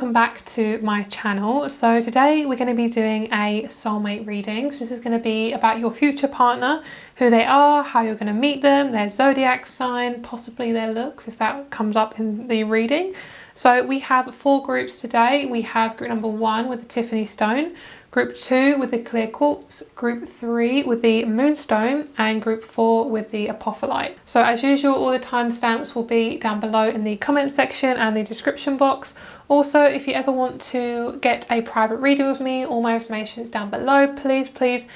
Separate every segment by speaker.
Speaker 1: welcome back to my channel. So today we're going to be doing a soulmate reading. So this is going to be about your future partner, who they are, how you're going to meet them, their zodiac sign, possibly their looks if that comes up in the reading. So we have 4 groups today. We have group number 1 with the Tiffany stone, group 2 with the clear quartz, group 3 with the moonstone, and group 4 with the apophyllite. So as usual, all the timestamps will be down below in the comment section and the description box. Also, if you ever want to get a private reading with me, all my information is down below. Please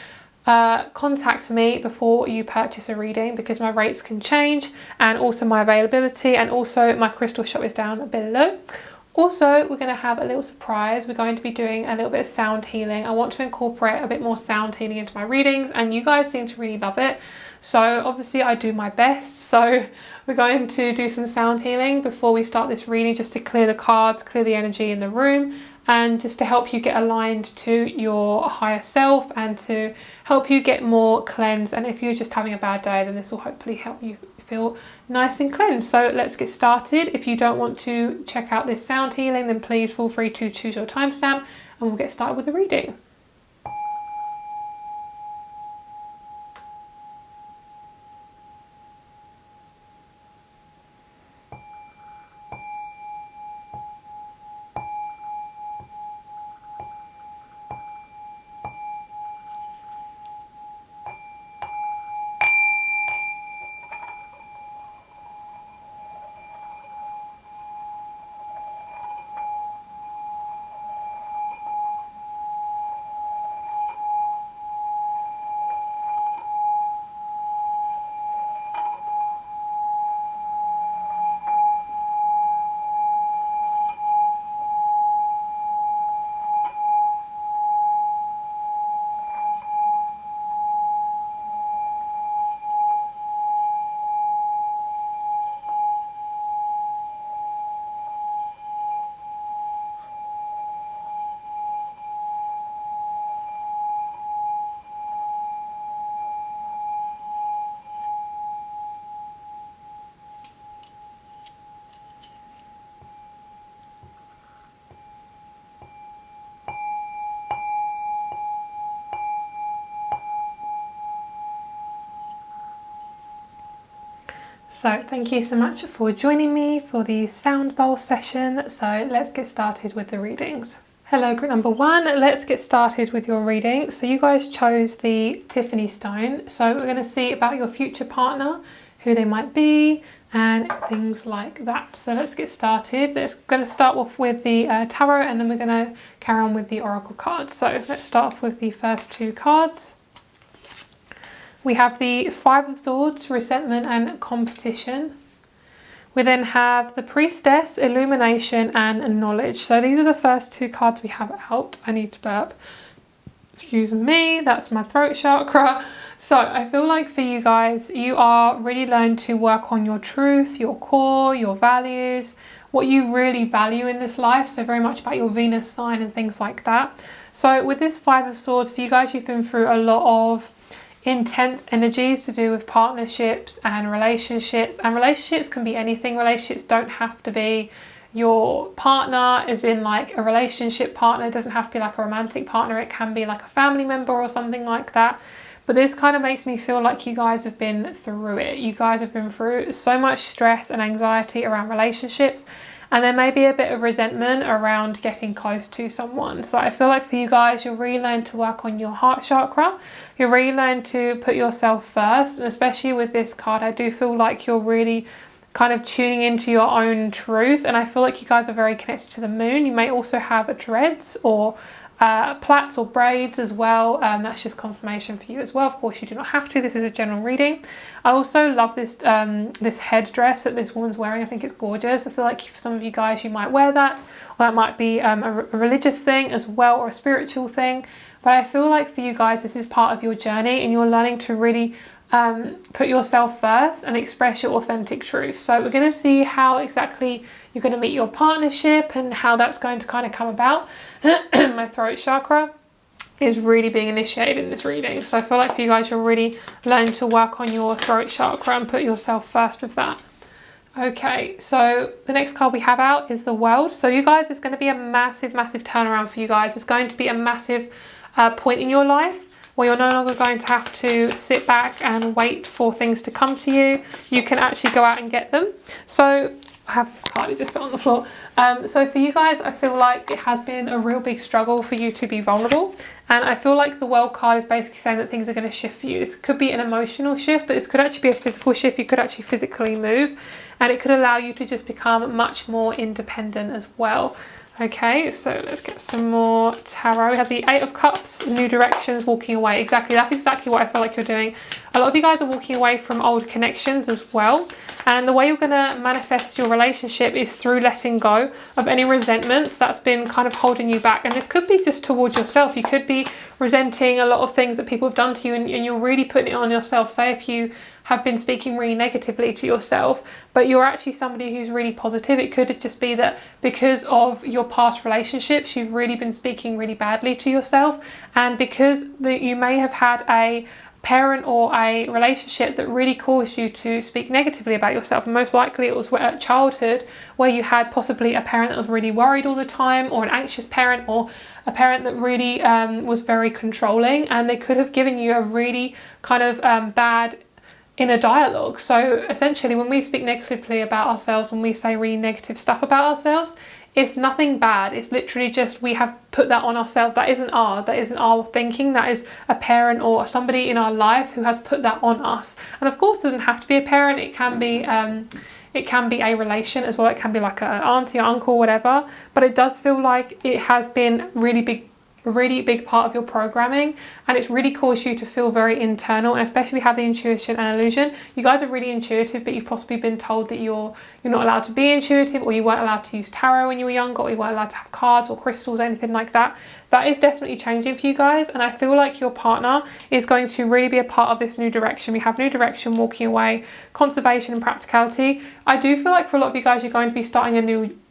Speaker 1: contact me before you purchase a reading, because my rates can change, and also my availability, and also my crystal shop is down below. Also, we're going to have a little surprise. We're going to be doing a little bit of sound healing. I want to incorporate a bit more sound healing into my readings, and you guys seem to really love it. So obviously I do my best. So we're going to do some sound healing before we start this reading, just to clear the cards, clear the energy in the room, and just to help you get aligned to your higher self and to help you get more cleansed. And if you're just having a bad day, then this will hopefully help you feel nice and cleansed. So let's get started. If you don't want to check out this sound healing, then please feel free to choose your timestamp and we'll get started with the reading. So thank you so much for joining me for the sound bowl session. So let's get started with the readings. Hello, group number 1. Let's get started with your reading. So you guys chose the Tiffany stone. So we're going to see about your future partner, who they might be, and things like that. So let's get started. We're going to start off with the tarot, and then we're going to carry on with the oracle cards. So let's start off with the first 2 cards. We have the 5 of Swords, resentment and competition. We then have the Priestess, illumination and knowledge. So these are the first 2 cards we have out. I need to burp. Excuse me, that's my throat chakra. So I feel like for you guys, you are really learning to work on your truth, your core, your values, what you really value in this life. So very much about your Venus sign and things like that. So with this 5 of Swords, for you guys, you've been through a lot of intense energies to do with partnerships and relationships. And relationships can be anything. Relationships don't have to be your partner, as in like a relationship partner. It doesn't have to be like a romantic partner. It can be like a family member or something like that. But this kind of makes me feel like you guys have been through it. You guys have been through so much stress and anxiety around relationships. And there may be a bit of resentment around getting close to someone. So I feel like for you guys, you'll really learn to work on your heart chakra. You'll really learn to put yourself first. And especially with this card, I do feel like you're really kind of tuning into your own truth. And I feel like you guys are very connected to the moon. You may also have dreads or plaits or braids as well. That's just confirmation for you as well. Of course, you do not have to. This is a general reading. I also love this this headdress that this woman's wearing. I think it's gorgeous. I feel like for some of you guys, you might wear that, or that might be a religious thing as well, or a spiritual thing. But I feel like for you guys, this is part of your journey, and you're learning to really put yourself first and express your authentic truth. So we're going to see how exactly you're going to meet your partnership and how that's going to kind of come about. My throat chakra is really being initiated in this reading. So I feel like for you guys, you're really learning to work on your throat chakra and put yourself first with that. Okay, so the next card we have out is the World. So you guys, it's going to be a massive, massive turnaround for you guys. It's going to be a massive point in your life where you're no longer going to have to sit back and wait for things to come to you. You can actually go out and get them. So I have this card, it just fell on the floor. So for you guys, I feel like it has been a real big struggle for you to be vulnerable. And I feel like the World card is basically saying that things are going to shift for you. This could be an emotional shift, but this could actually be a physical shift. You could actually physically move, and it could allow you to just become much more independent as well. Okay, so let's get some more tarot. We have the Eight of Cups, new directions, walking away. Exactly, that's exactly what I feel like you're doing. A lot of you guys are walking away from old connections as well. And the way you're going to manifest your relationship is through letting go of any resentments that's been kind of holding you back. And this could be just towards yourself. You could be resenting a lot of things that people have done to you, and you're really putting it on yourself. Say if you have been speaking really negatively to yourself, but you're actually somebody who's really positive. It could just be that because of your past relationships, you've really been speaking really badly to yourself. And because you may have had a parent or a relationship that really caused you to speak negatively about yourself. And most likely it was at childhood where you had possibly a parent that was really worried all the time, or an anxious parent, or a parent that really was very controlling, and they could have given you a really kind of bad inner dialogue. So essentially when we speak negatively about ourselves and we say really negative stuff about ourselves, it's nothing bad. It's literally just we have put that on ourselves. That isn't our thinking. That is a parent or somebody in our life who has put that on us. And of course, it doesn't have to be a parent. It can be a relation as well. It can be like an auntie or uncle, whatever. But it does feel like it has been a really big part of your programming, and it's really caused you to feel very internal, and especially have the intuition and illusion. You guys are really intuitive, but you've possibly been told that you're not allowed to be intuitive, or you weren't allowed to use tarot when you were younger, or you weren't allowed to have cards or crystals, anything like that. That is definitely changing for you guys, and I feel like your partner is going to really be a part of this new direction. We have new direction, walking away, conservation and practicality. I do feel like for a lot of you guys, you're going to be starting a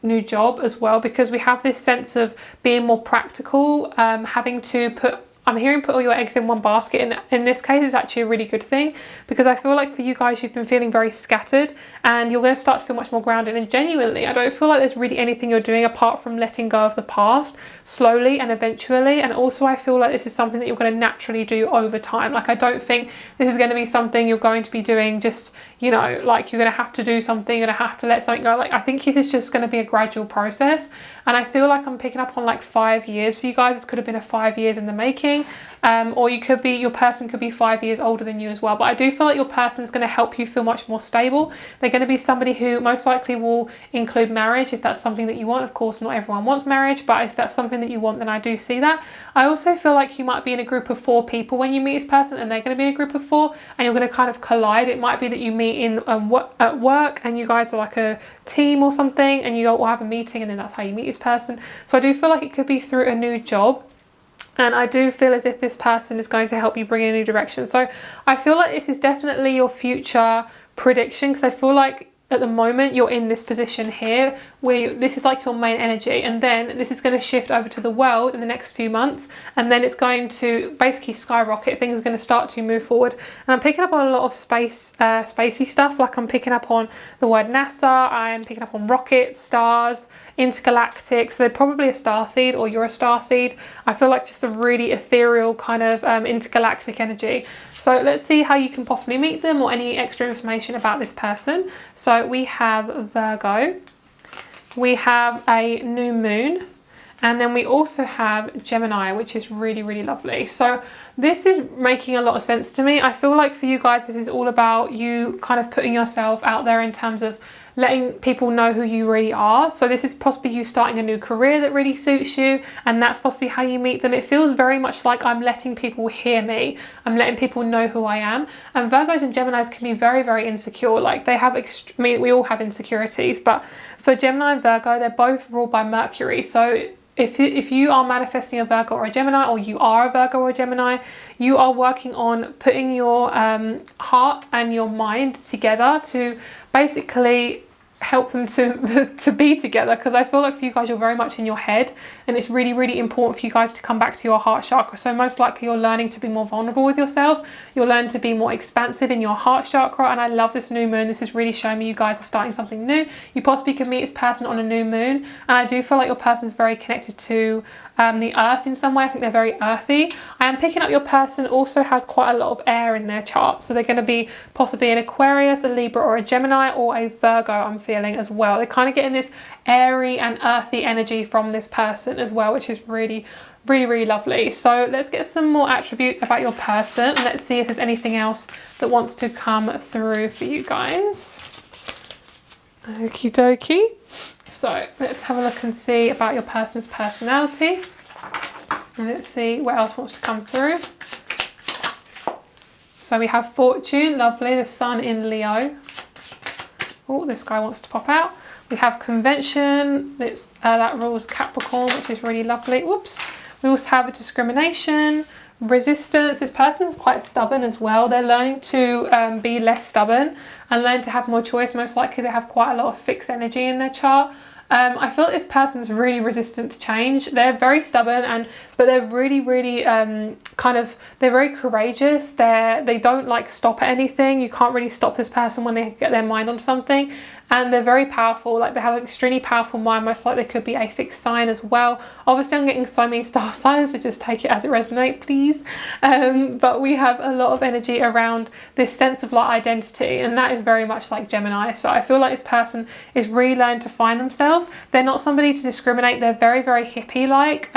Speaker 1: new job as well, because we have this sense of being more practical, having to put all your eggs in one basket, and in this case is actually a really good thing, because I feel like for you guys, you've been feeling very scattered, and you're going to start to feel much more grounded. And genuinely, I don't feel like there's really anything you're doing apart from letting go of the past slowly and eventually. And also I feel like this is something that you're going to naturally do over time. Like, I don't think this is going to be something you're going to be doing just, you know, like you're going to have to do something, you're going to have to let something go. Like, I think this is just going to be a gradual process. And I feel like I'm picking up on like 5 years for you guys. This could have been a 5 years in the making. Or your person could be 5 years older than you as well. But I do feel like your person is going to help you feel much more stable. They're going to be somebody who most likely will include marriage if that's something that you want. Of course, not everyone wants marriage, but if that's something that you want, then I do see that. I also feel like you might be in a group of 4 people when you meet this person, and they're going to be in a group of 4, and you're going to kind of collide. It might be that you meet in at work, and you guys are like a team or something, and you all have a meeting, and then that's how you meet this person. So I do feel like it could be through a new job. And I do feel as if this person is going to help you bring in a new direction. So I feel like this is definitely your future prediction, because I feel like at the moment you're in this position here where this is like your main energy, and then this is going to shift over to the World in the next few months, and then it's going to basically skyrocket. Things are going to start to move forward, and I'm picking up on a lot of spacey stuff. Like, I'm picking up on the word NASA, I'm picking up on rockets, stars, intergalactic. So they're probably a starseed, or you're a starseed. I feel like just a really ethereal kind of intergalactic energy. So let's see how you can possibly meet them, or any extra information about this person. So we have Virgo, we have a new moon, and then we also have Gemini, which is really, really lovely. So this is making a lot of sense to me. I feel like for you guys, this is all about you kind of putting yourself out there in terms of letting people know who you really are. So this is possibly you starting a new career that really suits you, and that's possibly how you meet them. It feels very much like I'm letting people hear me. I'm letting people know who I am. And Virgos and Geminis can be very, very insecure. Like, they have, we all have insecurities, but for Gemini and Virgo, they're both ruled by Mercury. So if you are manifesting a Virgo or a Gemini, or you are a Virgo or a Gemini, you are working on putting your heart and your mind together to basically help them to be together, because I feel like for you guys, you're very much in your head, and it's really, really important for you guys to come back to your heart chakra. So most likely you're learning to be more vulnerable with yourself. You'll learn to be more expansive in your heart chakra. And I love this new moon. This is really showing me you guys are starting something new. You possibly could meet this person on a new moon. And I do feel like your person is very connected to the earth in some way. I think they're very earthy. I am picking up your person also has quite a lot of air in their chart. So they're going to be possibly an Aquarius, a Libra, or a Gemini, or a Virgo, I'm feeling as well. They're kind of getting this airy and earthy energy from this person as well, which is really, really, really lovely. So let's get some more attributes about your person. Let's see if there's anything else that wants to come through for you guys. Okie dokie. So let's have a look and see about your person's personality. And let's see what else wants to come through. So we have fortune, lovely, the sun in Leo. Oh, this guy wants to pop out. We have convention, that rules Capricorn, which is really lovely. Whoops. We also have a discrimination, resistance. This person's quite stubborn as well. They're learning to be less stubborn and learn to have more choice. Most likely they have quite a lot of fixed energy in their chart. I feel like this person's really resistant to change. They're very stubborn, but they're really, really they're very courageous. They don't like stop at anything. You can't really stop this person when they get their mind on something. And they're very powerful, like they have an extremely powerful mind. Most likely they could be a fixed sign as well. Obviously I'm getting so many star signs, so just take it as it resonates, please. But we have a lot of energy around this sense of like identity, and that is very much like Gemini. So I feel like this person is really learning to find themselves. They're not somebody to discriminate. They're very, very hippie-like.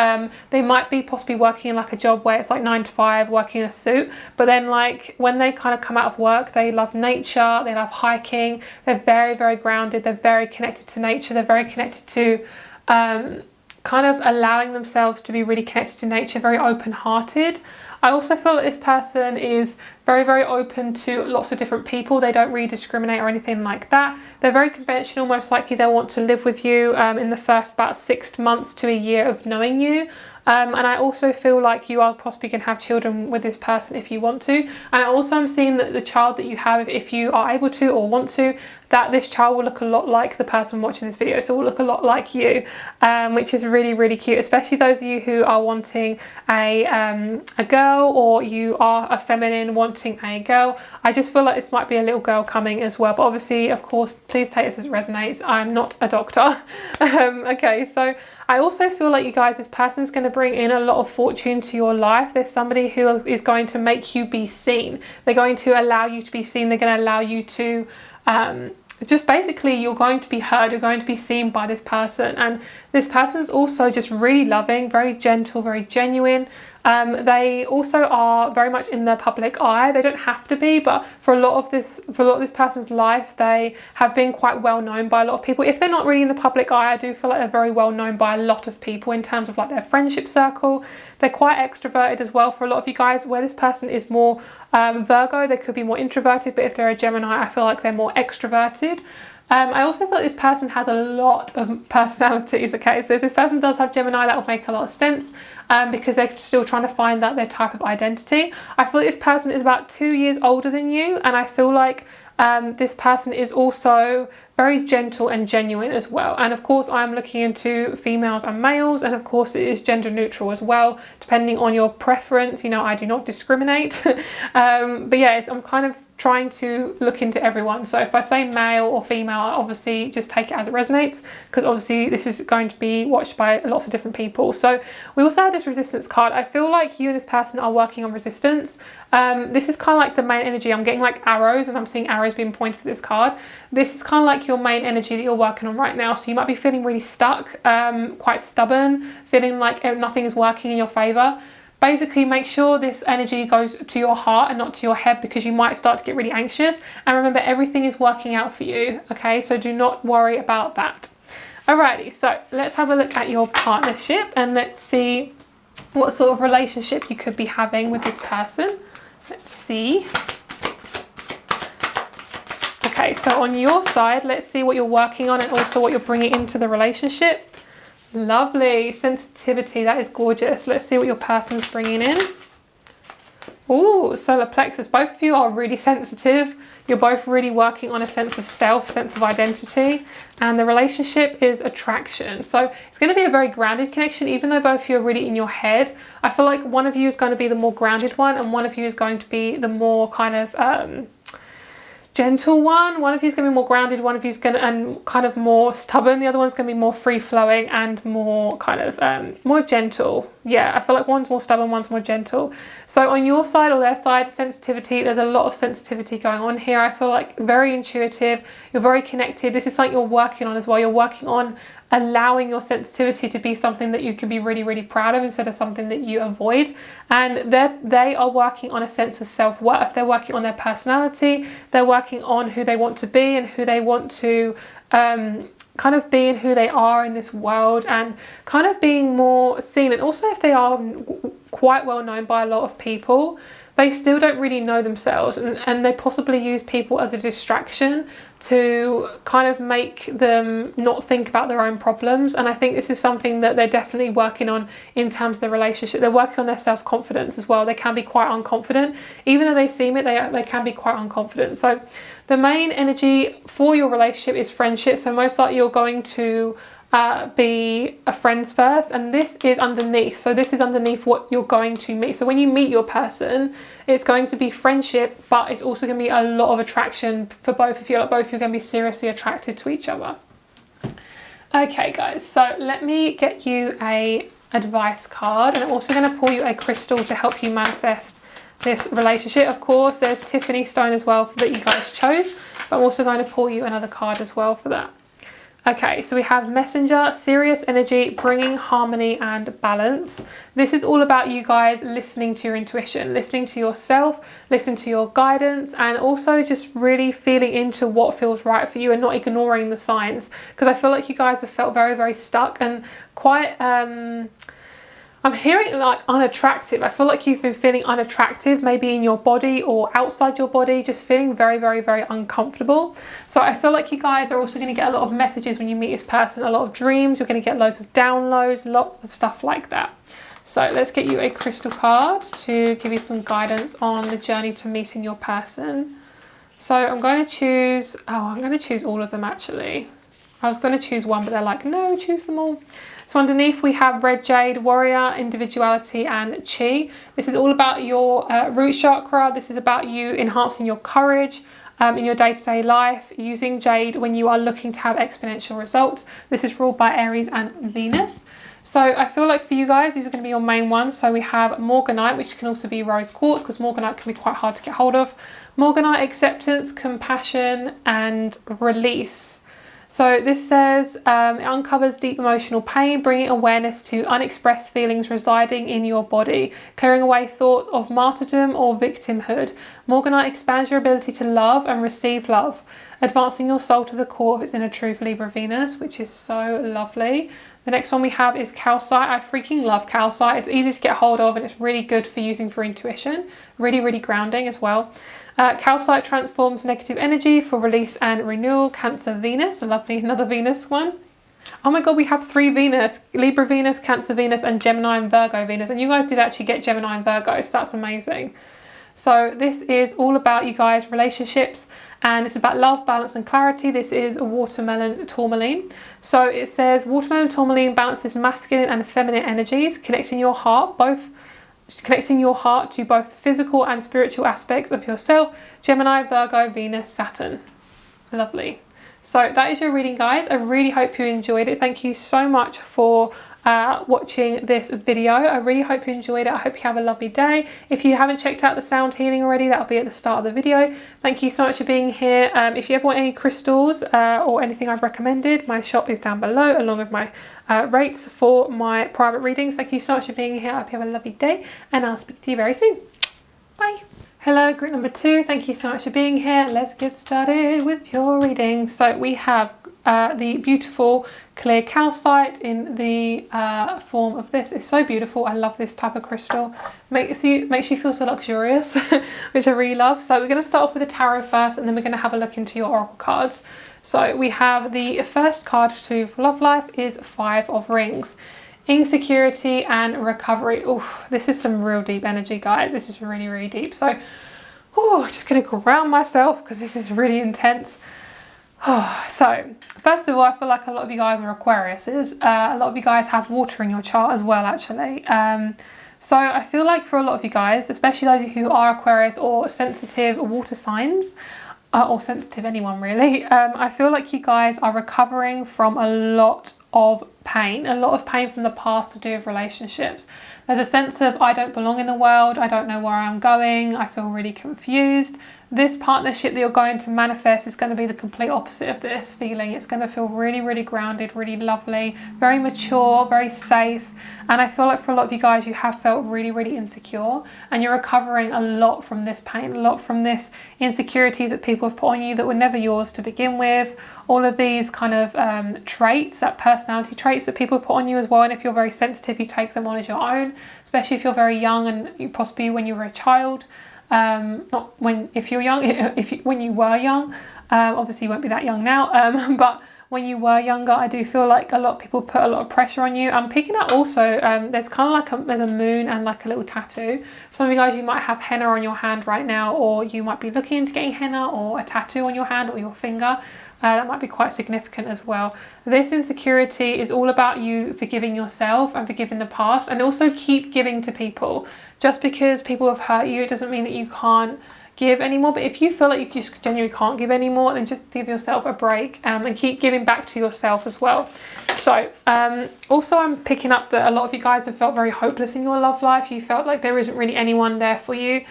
Speaker 1: They might be possibly working in like a job where it's like 9 to 5, working in a suit. But then like when they kind of come out of work, they love nature, they love hiking. They're very, very grounded. They're very connected to nature. They're very connected to kind of allowing themselves to be really connected to nature, very open-hearted. I also feel that this person is very, very open to lots of different people. They don't really discriminate or anything like that. They're very conventional. Most likely they'll want to live with you in the first about 6 months to a year of knowing you. And I also feel like you are possibly going to have children with this person if you want to. And also I'm seeing that the child that you have, if you are able to or want to, that this child will look a lot like the person watching this video. So will look a lot like you, which is really, really cute, especially those of you who are wanting a girl, or you are a feminine wanting a girl. I just feel like this might be a little girl coming as well. But obviously, of course, please take this as it resonates. I'm not a doctor. Okay, so I also feel like you guys, this person's going to bring in a lot of fortune to your life. There's somebody who is going to make you be seen. They're going to allow you to be seen. They're going to allow you to just basically, you're going to be heard, you're going to be seen by this person. And this person's also just really loving, very gentle, very genuine. They also are very much in the public eye. They don't have to be, but for a lot of this person's life, they have been quite well known by a lot of people. If they're not really in the public eye, I do feel like they're very well known by a lot of people in terms of like their friendship circle. They're quite extroverted as well for a lot of you guys. Where this person is more Virgo, they could be more introverted, but if they're a Gemini, I feel like they're more extroverted. I also feel like this person has a lot of personalities, okay? So if this person does have Gemini, that will make a lot of sense because they're still trying to find out their type of identity. I feel like this person is about 2 years older than you, and I feel like this person is also very gentle and genuine as well. And of course, I'm looking into females and males, and of course it is gender neutral as well, depending on your preference. You know, I do not discriminate. But yeah, I'm kind of trying to look into everyone. So if I say male or female, I obviously just take it as it resonates, because obviously this is going to be watched by lots of different people. So we also have this resistance card. I feel like you and this person are working on resistance. This is kind of like the main energy. I'm getting like arrows, and I'm seeing arrows being pointed to this card. This is kind of like your main energy that you're working on right now. So you might be feeling really stuck, quite stubborn, feeling like nothing is working in your favor. Basically, make sure this energy goes to your heart and not to your head, because you might start to get really anxious. And remember, everything is working out for you, okay? So do not worry about that. Alrighty, so let's have a look at your partnership, and let's see what sort of relationship you could be having with this person. Let's see. Okay, so on your side, let's see what you're working on and also what you're bringing into the relationship. Lovely sensitivity, that is gorgeous. Let's see what your person's bringing in. Ooh, solar plexus. Both of you are really sensitive. You're both really working on a sense of self, sense of identity, and the relationship is attraction. So it's going to be a very grounded connection, even though both of you are really in your head. I feel like one of you is going to be the more grounded one, and one of you is going to be the more kind of gentle one. One of you is going to be more grounded, one of you is going to and kind of more stubborn, the other one's going to be more free flowing and more kind of more gentle. Yeah, I feel like one's more stubborn, one's more gentle. So on your side or their side, sensitivity, there's a lot of sensitivity going on here. I feel like very intuitive, you're very connected. This is something you're working on as well. You're working on allowing your sensitivity to be something that you can be really, really proud of instead of something that you avoid. And they are working on a sense of self-worth. They're working on their personality. They're working on who they want to be and who they want to kind of being who they are in this world, and kind of being more seen. And also, if they are quite well known by a lot of people, they still don't really know themselves, and they possibly use people as a distraction to kind of make them not think about their own problems. And I think this is something that they're definitely working on in terms of the relationship. They're working on their self-confidence as well. They can be quite unconfident. Even though they seem it, they can be quite unconfident. So the main energy for your relationship is friendship. So most likely you're going to be a friends first, and this is underneath. So this is underneath what you're going to meet. So when you meet your person, it's going to be friendship, but it's also going to be a lot of attraction for both of you. Like both of you are going to be seriously attracted to each other. Okay guys, so let me get you a advice card, and I'm also going to pull you a crystal to help you manifest this relationship. Of course, there's Tiffany stone as well that you guys chose, but I'm also going to pull you another card as well for that. Okay, so we have Messenger, serious energy, bringing harmony and balance. This is all about you guys listening to your intuition, listening to yourself, listening to your guidance, and also just really feeling into what feels right for you and not ignoring the signs. Because I feel like you guys have felt very, very stuck and quite I'm hearing like unattractive. I feel like you've been feeling unattractive, maybe in your body or outside your body, just feeling very, very, very uncomfortable. So I feel like you guys are also going to get a lot of messages when you meet this person, a lot of dreams. You're going to get loads of downloads, lots of stuff like that. So let's get you a crystal card to give you some guidance on the journey to meeting your person. So I'm going to choose, I'm going to choose all of them actually. I was going to choose one, but they're like, no, choose them all. So underneath we have red jade, warrior, individuality and chi. This is all about your root chakra. This is about you enhancing your courage in your day-to-day life, using jade when you are looking to have exponential results. This is ruled by Aries and Venus. So I feel like for you guys, these are going to be your main ones. So we have morganite, which can also be rose quartz, because morganite can be quite hard to get hold of. Morganite, acceptance, compassion and release. So this says, it uncovers deep emotional pain, bringing awareness to unexpressed feelings residing in your body, clearing away thoughts of martyrdom or victimhood. Morganite expands your ability to love and receive love, advancing your soul to the core of its inner truth, Libra Venus, which is so lovely. The next one we have is calcite. I freaking love calcite. It's easy to get hold of and it's really good for using for intuition. Really, really grounding as well. Calcite transforms negative energy for release and renewal. Cancer Venus, a lovely another Venus one. Oh my god, we have 3 Venus, Libra Venus, Cancer Venus and Gemini and Virgo Venus, and you guys did actually get Gemini and Virgo, so that's amazing. So this is all about you guys relationships, and it's about love, balance and clarity. This is a watermelon tourmaline. So it says watermelon tourmaline balances masculine and feminine energies, connecting your heart to both physical and spiritual aspects of yourself. Gemini, Virgo, Venus, Saturn. Lovely. So that is your reading, guys. I really hope you enjoyed it. Thank you so much for watching this video. I really hope you enjoyed it. I hope you have a lovely day. If you haven't checked out the sound healing already, that'll be at the start of the video. Thank you so much for being here. If you ever want any crystals or anything I've recommended, my shop is down below along with my rates for my private readings. Thank you so much for being here. I hope you have a lovely day and I'll speak to you very soon. Bye. Hello, group number 2. Thank you so much for being here. Let's get started with your reading. So we have the beautiful clear calcite in the form of this. It's so beautiful. I love this type of crystal. Makes you feel so luxurious, which I really love. So we're going to start off with the tarot first, and then we're going to have a look into your oracle cards. So we have the first card to love life is 5 of Rings. insecurity and recovery. Oof, this is some real deep energy, guys. This is really, really deep. So, just going to ground myself because this is really intense. So, first of all, I feel like a lot of you guys are Aquariuses. A lot of you guys have water in your chart as well, actually. So I feel like for a lot of you guys, especially those who are Aquarius or sensitive water signs, or sensitive anyone really, I feel like you guys are recovering from a lot of pain from the past to do with relationships. There's a sense of, I don't belong in the world, I don't know where I'm going, I feel really confused. This partnership that you're going to manifest is going to be the complete opposite of this feeling. It's going to feel really, really grounded, really lovely, very mature, very safe. And I feel like for a lot of you guys, you have felt really, really insecure, and you're recovering a lot from this pain, a lot from this insecurities that people have put on you that were never yours to begin with. All of these kind of traits, that personality traits that people put on you as well. And if you're very sensitive, you take them on as your own, especially if you're very young and you possibly when you were a child. Not when, if you're young, when you were young, obviously you won't be that young now, but when you were younger, I do feel like a lot of people put a lot of pressure on you. I'm picking up also, there's kind of like there's a moon and like a little tattoo. For some of you guys, you might have henna on your hand right now, or you might be looking into getting henna or a tattoo on your hand or your finger. That might be quite significant as well. This insecurity is all about you forgiving yourself and forgiving the past, and also keep giving to people. Just because people have hurt you, it doesn't mean that you can't give anymore. But if you feel like you just genuinely can't give anymore, then just give yourself a break, and keep giving back to yourself as well. So also I'm picking up that a lot of you guys have felt very hopeless in your love life. You felt like there isn't really anyone there for you.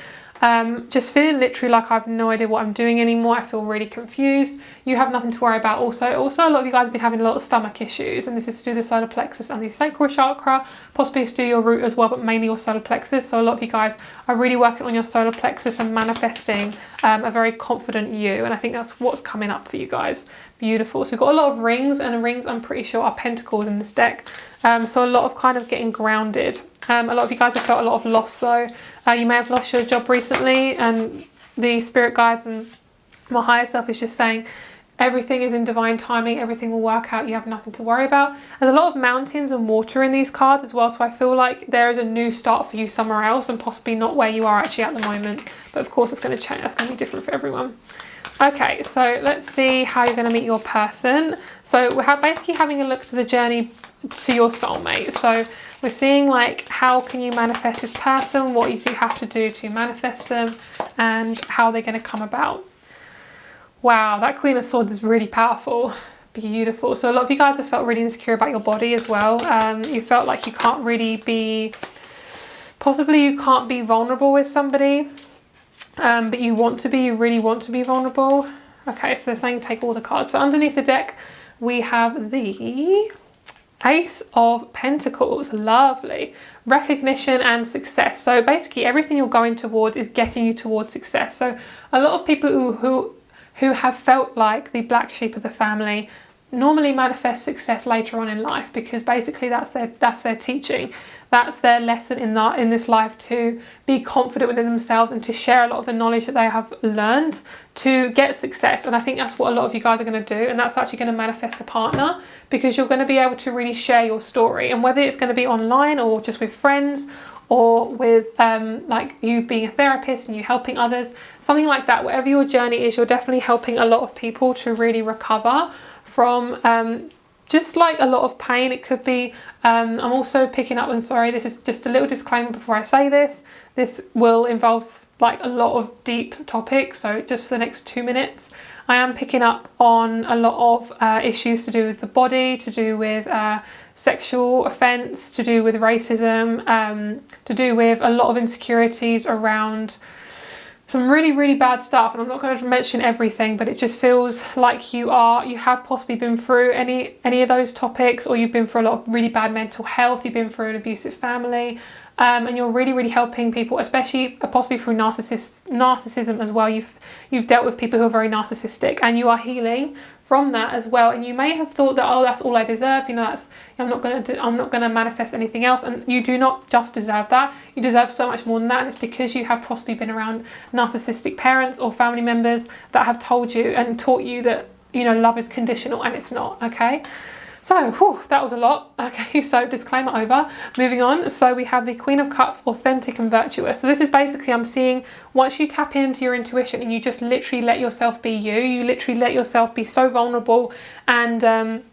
Speaker 1: Just feeling literally like I have no idea what I'm doing anymore. I feel really confused. You have nothing to worry about. Also a lot of you guys have been having a lot of stomach issues, and this is to do with the solar plexus and the sacral chakra, possibly to do your root as well, but mainly your solar plexus. So a lot of you guys are really working on your solar plexus and manifesting a very confident you, and I think that's what's coming up for you guys. Beautiful. So we've got a lot of rings, and rings I'm pretty sure are pentacles in this deck. So a lot of kind of getting grounded. A lot of you guys have felt a lot of loss though. You may have lost your job recently, and the spirit guides and my higher self is just saying everything is in divine timing, everything will work out, you have nothing to worry about. There's a lot of mountains and water in these cards as well, so I feel like there is a new start for you somewhere else, and possibly not where you are actually at the moment. But of course it's going to change, that's going to be different for everyone. Okay, so let's see how you're going to meet your person. So we're basically having a look to the journey to your soulmate. So we're seeing like how can you manifest this person, what you have to do to manifest them, and how they're going to come about. Wow, that Queen of Swords is really powerful. Beautiful. So a lot of you guys have felt really insecure about your body as well. You felt like you can't really be, possibly you can't be vulnerable with somebody. But you want to be, you really want to be vulnerable. Okay, so they're saying take all the cards. So underneath the deck, we have the Ace of Pentacles. Lovely. Recognition and success. So basically everything you're going towards is getting you towards success. So a lot of people who have felt like the black sheep of the family normally manifest success later on in life, because basically that's their teaching. That's their lesson in this life, to be confident within themselves and to share a lot of the knowledge that they have learned to get success. And I think that's what a lot of you guys are going to do, and that's actually going to manifest a partner, because you're going to be able to really share your story. And whether it's going to be online or just with friends, or with like you being a therapist and you helping others, something like that, whatever your journey is, you're definitely helping a lot of people to really recover from just like a lot of pain. It could be, I'm also picking up, and sorry, this is just a little disclaimer before I say this. This will involve like a lot of deep topics. So just for the next 2 minutes, I am picking up on a lot of issues to do with the body, to do with sexual offence, to do with racism, to do with a lot of insecurities around some really, really bad stuff. And I'm not going to mention everything, but it just feels like you have possibly been through any of those topics, or you've been through a lot of really bad mental health, you've been through an abusive family, and you're really, really helping people, especially possibly through narcissism as well. You've dealt with people who are very narcissistic, and you are healing from that as well. And you may have thought that, oh, that's all I deserve, you know, I'm not going to manifest anything else. And you do not just deserve that, you deserve so much more than that. And it's because you have possibly been around narcissistic parents or family members that have told you and taught you that, you know, love is conditional, and it's not. Okay, So, whew, that was a lot. Okay, so disclaimer over. Moving on. So we have the Queen of Cups, authentic and virtuous. So this is basically, I'm seeing once you tap into your intuition and you just literally let yourself be you, you literally let yourself be so vulnerable and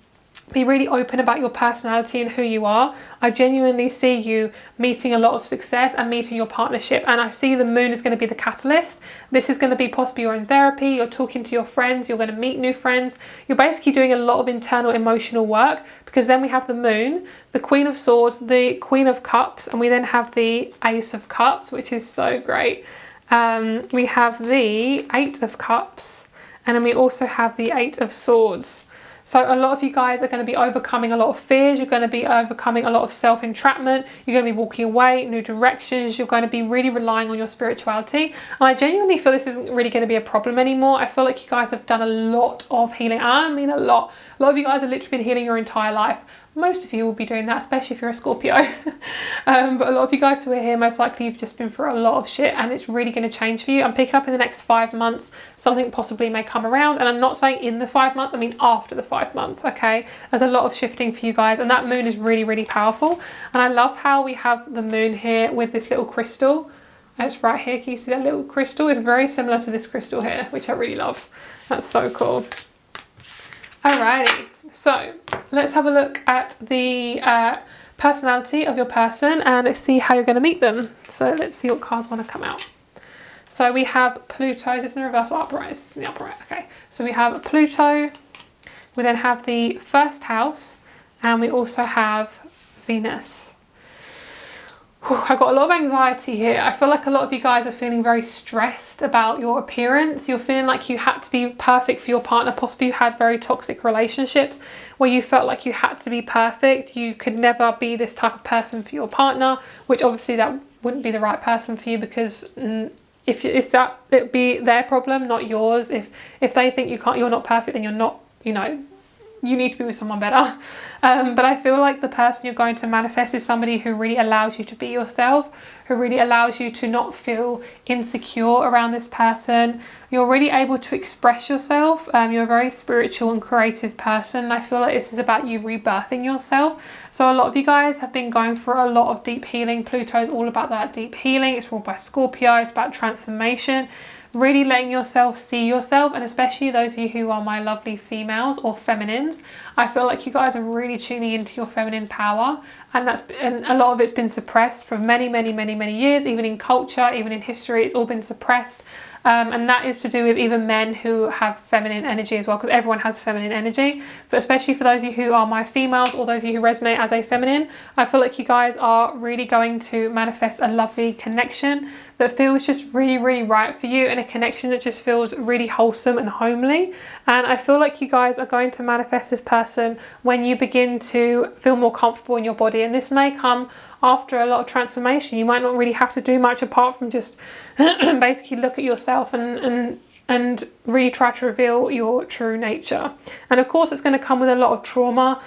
Speaker 1: be really open about your personality and who you are. I genuinely see you meeting a lot of success and meeting your partnership, and I see the moon is going to be the catalyst. This is going to be possibly you're in therapy, you're talking to your friends, you're going to meet new friends. You're basically doing a lot of internal emotional work, because then we have the moon, the Queen of Swords, the Queen of Cups, and we then have the Ace of Cups, which is so great. We have the Eight of Cups, and then we also have the Eight of Swords. So a lot of you guys are going to be overcoming a lot of fears. You're going to be overcoming a lot of self-entrapment. You're going to be walking away, new directions. You're going to be really relying on your spirituality. And I genuinely feel this isn't really going to be a problem anymore. I feel like you guys have done a lot of healing. I mean a lot. A lot of you guys have literally been healing your entire life. Most of you will be doing that, especially if you're a Scorpio. But a lot of you guys who are here, most likely you've just been through a lot of shit, and it's really going to change for you. I'm picking up in the next 5 months, something possibly may come around. And I'm not saying in the 5 months, I mean after the 5 months, okay? There's a lot of shifting for you guys, and that moon is really, really powerful. And I love how we have the moon here with this little crystal. It's right here. Can you see that little crystal? It's very similar to this crystal here, which I really love. That's so cool. Alrighty. So let's have a look at the personality of your person, and let's see how you're going to meet them. So let's see what cards want to come out. So we have Pluto. Is this in the reverse or upright? This is in the upright. Okay. So we have Pluto. We then have the first house, and we also have Venus. I've got a lot of anxiety here. I feel like a lot of you guys are feeling very stressed about your appearance. You're feeling like you had to be perfect for your partner. Possibly you had very toxic relationships where you felt like you had to be perfect. You could never be this type of person for your partner, which obviously that wouldn't be the right person for you, because if it's that, it would be their problem, not yours. If they think you're not perfect, then you're not, you know, you need to be with someone better. But I feel like the person you're going to manifest is somebody who really allows you to be yourself, who really allows you to not feel insecure around this person. You're really able to express yourself. You're a very spiritual and creative person. And I feel like this is about you rebirthing yourself. So a lot of you guys have been going for a lot of deep healing. Pluto is all about that deep healing. It's ruled by Scorpio. It's about transformation. Really letting yourself see yourself, and especially those of you who are my lovely females or feminines, I feel like you guys are really tuning into your feminine power, and a lot of it's been suppressed for many years. Even in culture, even in history, it's all been suppressed. And that is to do with even men who have feminine energy as well, because everyone has feminine energy. But especially for those of you who are my females, or those of you who resonate as a feminine, I feel like you guys are really going to manifest a lovely connection that feels just really right for you, and a connection that just feels really wholesome and homely. And I feel like you guys are going to manifest this person when you begin to feel more comfortable in your body, and this may come after a lot of transformation. You might not really have to do much apart from just basically look at yourself and really try to reveal your true nature. And of course it's going to come with a lot of trauma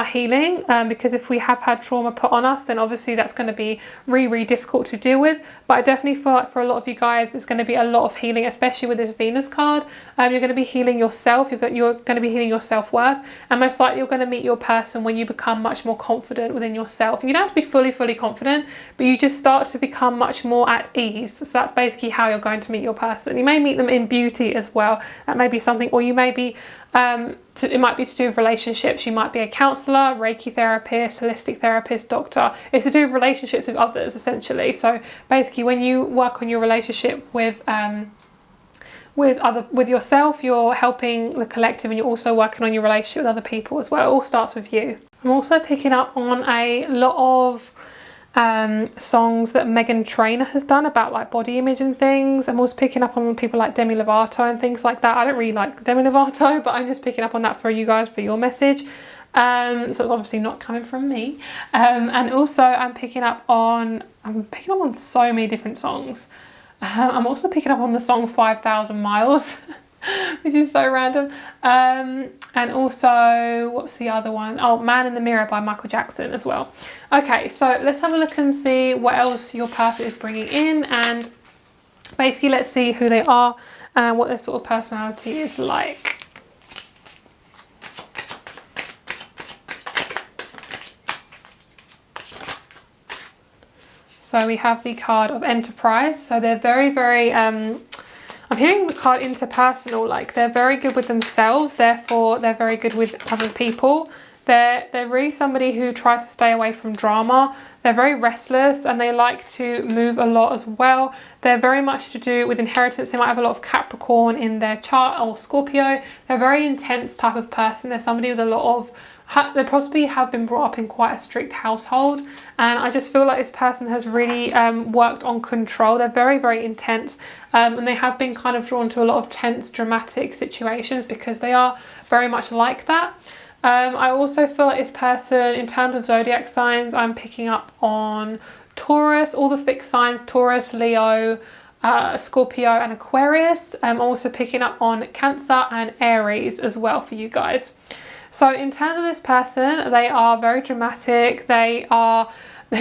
Speaker 1: healing, because if we have had trauma put on us, then obviously that's going to be really difficult to deal with. But I definitely feel like for a lot of you guys, it's going to be a lot of healing, especially with this Venus card. You're going to be healing yourself. You're going to be healing your self-worth, and most likely you're going to meet your person when you become much more confident within yourself. You don't have to be fully confident, but you just start to become much more at ease. So that's basically how you're going to meet your person. You may meet them in beauty as well. That may be something, or you may be it might be to do with relationships. You might be a counsellor, Reiki therapist, holistic therapist, doctor. It's to do with relationships with others, essentially. So basically, when you work on your relationship with yourself, you're helping the collective, and you're also working on your relationship with other people as well. It all starts with you. I'm also picking up on a lot of songs that Meghan Trainor has done about like body image and things. I'm also picking up on people like Demi Lovato and things like that. I don't really like Demi Lovato, but I'm just picking up on that for you guys, for your message. So it's obviously not coming from me. And also I'm picking up on so many different songs. I'm also picking up on the song 5,000 Miles, which is so random. And also, what's the other one? Oh, Man in the Mirror by Michael Jackson as well. Okay, so let's have a look and see what else your person is bringing in, and basically let's see who they are and what their sort of personality is like. So we have the card of Enterprise. So they're very, very, I'm hearing the card interpersonal, like they're very good with themselves, therefore they're very good with other people. They're really somebody who tries to stay away from drama. They're very restless and they like to move a lot as well. They're very much to do with inheritance. They might have a lot of Capricorn in their chart, or Scorpio. They're a very intense type of person. They're somebody with a lot of, they possibly have been brought up in quite a strict household, and I just feel like this person has really worked on control. They're very, very intense, and they have been kind of drawn to a lot of tense, dramatic situations because they are very much like that. I also feel like this person, in terms of zodiac signs, I'm picking up on Taurus, all the fixed signs, Taurus, Leo, Scorpio and Aquarius. I'm also picking up on Cancer and Aries as well for you guys. So in terms of this person, they are very dramatic. They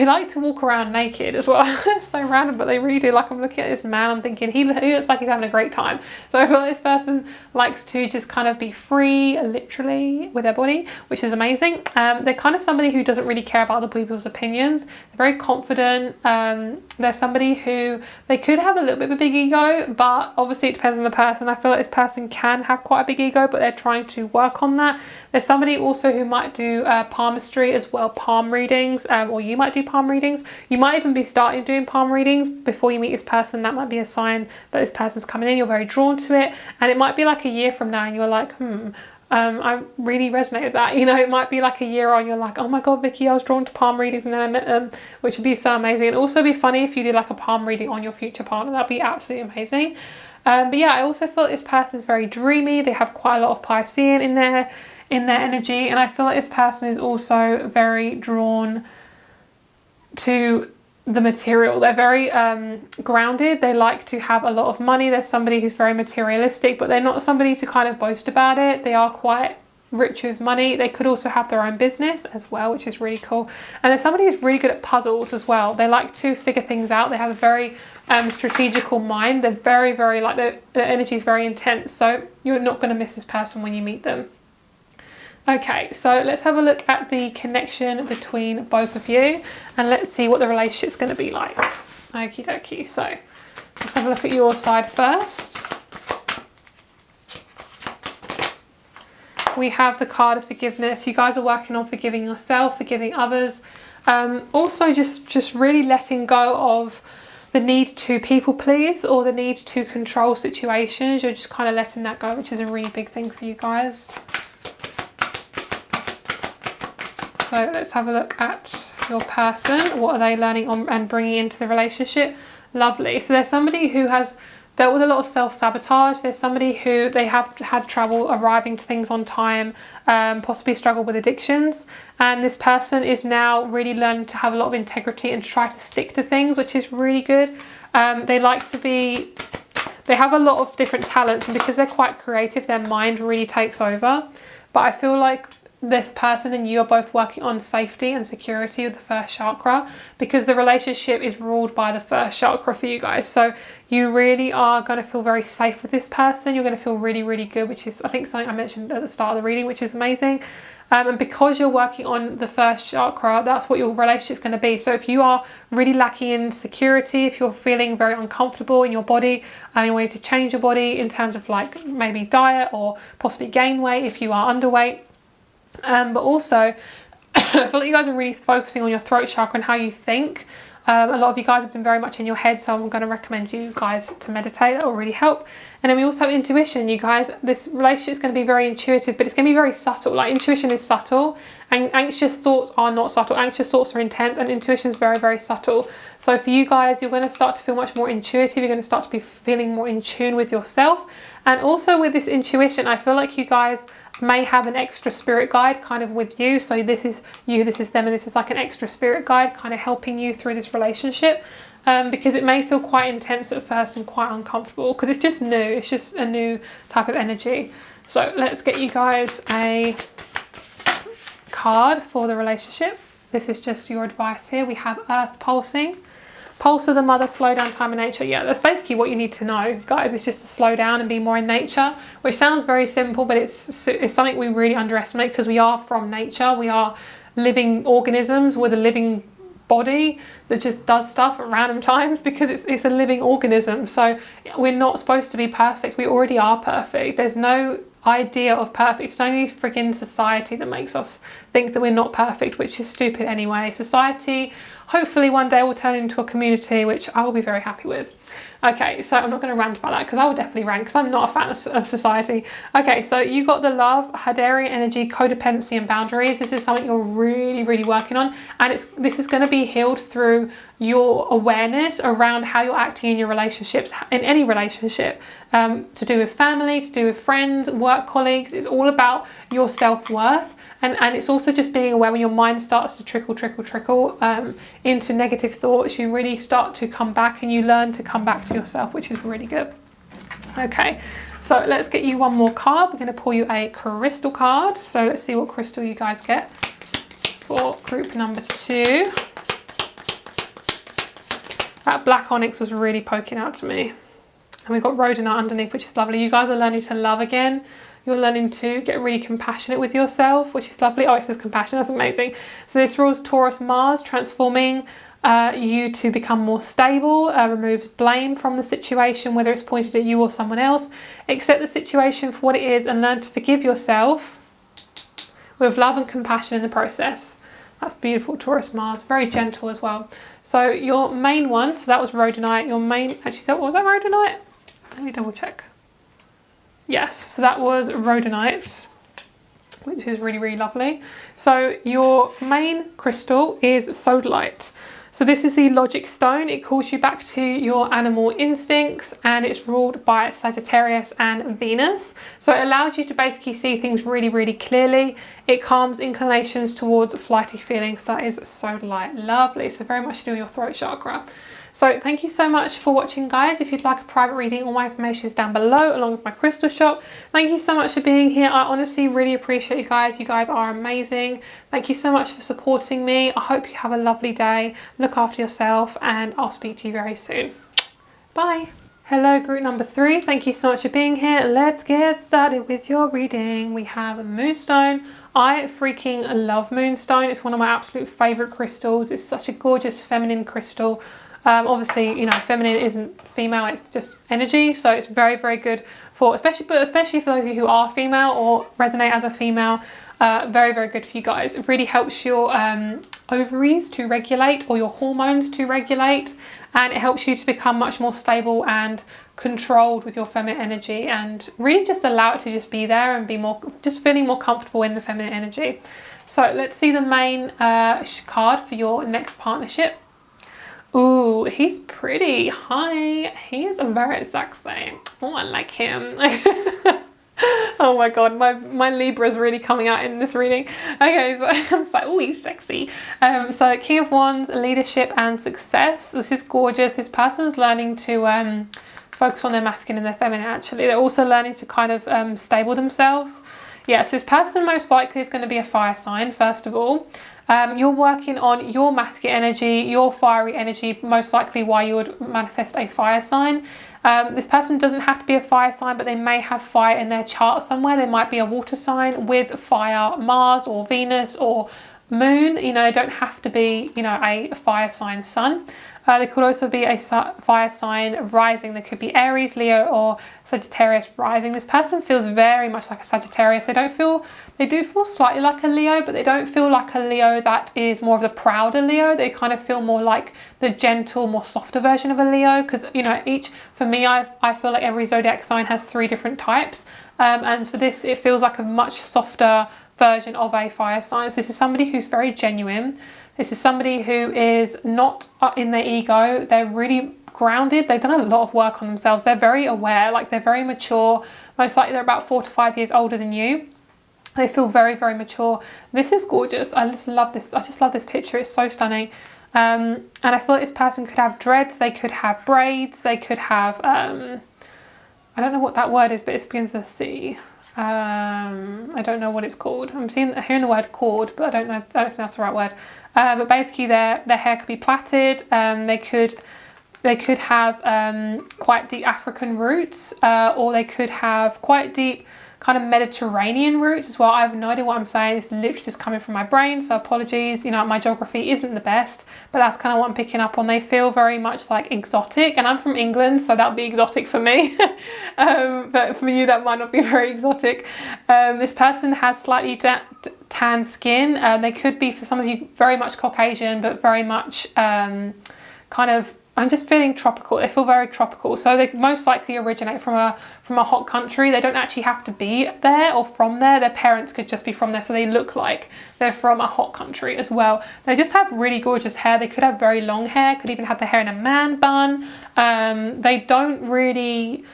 Speaker 1: like to walk around naked as well. It's so random, but they really do. Like, I'm looking at this man, I'm thinking he looks like he's having a great time. So I feel like this person likes to just kind of be free, literally, with their body, which is amazing. They're kind of somebody who doesn't really care about other people's opinions. They're very confident. They're somebody who, they could have a little bit of a big ego, but obviously it depends on the person. I feel like this person can have quite a big ego, but they're trying to work on that. There's somebody also who might do palmistry as well, palm readings, or you might do palm readings. You might even be starting doing palm readings before you meet this person. That might be a sign that this person's coming in. You're very drawn to it, and it might be like a year from now and you're like, I really resonate with that. You know, it might be like a year on, you're like, oh my god, Vicky, I was drawn to palm readings and then I met them, which would be so amazing. And also be funny if you did like a palm reading on your future partner. That'd be absolutely amazing. But yeah, I also feel like this person is very dreamy. They have quite a lot of Piscean in their energy, and I feel like this person is also very drawn to the material. They're very grounded. They like to have a lot of money. There's somebody who's very materialistic, but they're not somebody to kind of boast about it. They are quite rich with money. They could also have their own business as well, which is really cool. And there's somebody who's really good at puzzles as well. They like to figure things out. They have a very strategical mind. They're very, very, like, their energy is very intense. So you're not going to miss this person when you meet them. Okay, so let's have a look at the connection between both of you and let's see what the relationship's going to be like. Okie dokie, so let's have a look at your side first. We have the card of forgiveness. You guys are working on forgiving yourself, forgiving others. Also just really letting go of the need to people please or the need to control situations. You're just kind of letting that go, which is a really big thing for you guys. So let's have a look at your person. What are they learning on and bringing into the relationship? Lovely. So there's somebody who has dealt with a lot of self-sabotage. There's somebody who they have had trouble arriving to things on time, possibly struggle with addictions. And this person is now really learning to have a lot of integrity and to try to stick to things, which is really good. They like to be, they have a lot of different talents, and because they're quite creative, their mind really takes over. But I feel like this person and you are both working on safety and security with the first chakra, because the relationship is ruled by the first chakra for you guys. So you really are going to feel very safe with this person. You're going to feel really, really good, which is, I think, something I mentioned at the start of the reading, which is amazing. And because you're working on the first chakra, that's what your relationship is going to be. So if you are really lacking in security, if you're feeling very uncomfortable in your body and you want to change your body in terms of like maybe diet or possibly gain weight if you are underweight, but also I feel like you guys are really focusing on your throat chakra and how you think. A lot of you guys have been very much in your head, so I'm going to recommend you guys to meditate. That will really help. And then we also have intuition, you guys. This relationship is going to be very intuitive, but it's going to be very subtle. Like, intuition is subtle and anxious thoughts are not subtle. Anxious thoughts are intense and intuition is very, very subtle. So for you guys, you're going to start to feel much more intuitive. You're going to start to be feeling more in tune with yourself. And also with this intuition, I feel like you guys may have an extra spirit guide kind of with you. So this is you, this is them, and this is like an extra spirit guide kind of helping you through this relationship, because it may feel quite intense at first and quite uncomfortable because it's just new. It's just a new type of energy. So let's get you guys a card for the relationship. This is just your advice here. We have Earth pulsing. Pulse of the mother, slow down, time in nature. Yeah, that's basically what you need to know, guys. It's just to slow down and be more in nature, which sounds very simple, but it's something we really underestimate because we are from nature. We are living organisms with a living body that just does stuff at random times, because it's a living organism. So we're not supposed to be perfect. We already are perfect. There's no idea of perfect. It's only friggin' society that makes us think that we're not perfect, which is stupid anyway. Society hopefully one day will turn into a community, which I will be very happy with. Okay, so I'm not going to rant about that, because I will definitely rant, because I'm not a fan of society. Okay, so you got the love, Hadarian energy, codependency and boundaries. This is something you're really, really working on, and this is going to be healed through your awareness around how you're acting in your relationships, in any relationship, to do with family, to do with friends, work colleagues. It's all about your self-worth. And it's also just being aware when your mind starts to trickle into negative thoughts, you really start to come back, and you learn to come back to yourself, which is really good. Okay, so let's get you one more card. We're going to pull you a crystal card. So let's see what crystal you guys get for group number 2. That black onyx was really poking out to me. And we've got rhodonite underneath, which is lovely. You guys are learning to love again. You're learning to get really compassionate with yourself, which is lovely. Oh, it says compassion. That's amazing. So this rules Taurus Mars, transforming you to become more stable, removes blame from the situation, whether it's pointed at you or someone else. Accept the situation for what it is and learn to forgive yourself with love and compassion in the process. That's beautiful, Taurus Mars. Very gentle as well. So your main one, so that was rhodonite. Your main, actually, so was that rhodonite? Let me double check. Yes, so that was rhodonite, which is really, really lovely. So your main crystal is sodalite. So this is the logic stone. It calls you back to your animal instincts, and it's ruled by Sagittarius and Venus. So it allows you to basically see things really, really clearly. It calms inclinations towards flighty feelings. That is sodalite. Lovely. So very much to do with your throat chakra. So thank you so much for watching, guys. If you'd like a private reading, all my information is down below, along with my crystal shop. Thank you so much for being here. I honestly really appreciate you guys. You guys are amazing. Thank you so much for supporting me. I hope you have a lovely day. Look after yourself, and I'll speak to you very soon. Bye. Hello, group number 3. Thank you so much for being here. Let's get started with your reading. We have Moonstone. I freaking love Moonstone. It's one of my absolute favorite crystals. It's such a gorgeous feminine crystal. Obviously, you know, feminine isn't female, it's just energy, so it's very, very good for, especially for those of you who are female or resonate as a female. Very, very good for you guys. It really helps your ovaries to regulate, or your hormones to regulate, and it helps you to become much more stable and controlled with your feminine energy, and really just allow it to just be there and be more, just feeling more comfortable in the feminine energy. So let's see the main card for your next partnership. Ooh, he's pretty. Hi, he is very sexy. Oh, I like him. Oh my god, my Libra is really coming out in this reading. Okay, so I'm just like, oh, he's sexy. So King of Wands, leadership and success. This is gorgeous. This person's learning to focus on their masculine and their feminine, actually. They're also learning to kind of stable themselves. Yes, this person most likely is going to be a fire sign, first of all. You're working on your masculine energy, your fiery energy, most likely why you would manifest a fire sign. This person doesn't have to be a fire sign, but they may have fire in their chart somewhere. They might be a water sign with fire, Mars or Venus or Moon. You know, they don't have to be, you know, a fire sign sun. There could also be a fire sign rising. There could be Aries, Leo or Sagittarius rising. This person feels very much like a Sagittarius. They do feel slightly like a Leo, but they don't feel like a Leo that is more of the prouder Leo. They kind of feel more like the gentle, more softer version of a Leo, because, you know, for me, I feel like every zodiac sign has 3 different types. And for this, it feels like a much softer version of a fire sign. So this is somebody who's very genuine. This is somebody who is not in their ego. They're really grounded. They've done a lot of work on themselves. They're very aware, like they're very mature. Most likely they're about 4 to 5 years older than you. They feel very, very mature. This is gorgeous. I just love this. I just love this picture. It's so stunning. And I feel like this person could have dreads. They could have braids. They could have, I don't know what that word is, but it begins with a C. I don't know what it's called. I'm hearing the word cord, but I don't think that's the right word. But basically their hair could be plaited. They could have quite deep African roots, or they could have quite deep kind of Mediterranean roots as well. I have no idea what I'm saying. It's literally just coming from my brain, so apologies. You know, my geography isn't the best, but that's kind of what I'm picking up on. They feel very much like exotic, and I'm from England, so that would be exotic for me. But for you, that might not be very exotic. This person has slightly tan skin. They could be, for some of you, very much Caucasian, but very much kind of, I'm just feeling tropical. They feel very tropical, so they most likely originate from a hot country. They don't actually have to be there or from there. Their parents could just be from there, so they look like they're from a hot country as well. They just have really gorgeous hair. They could have very long hair, could even have the hair in a man bun. They don't really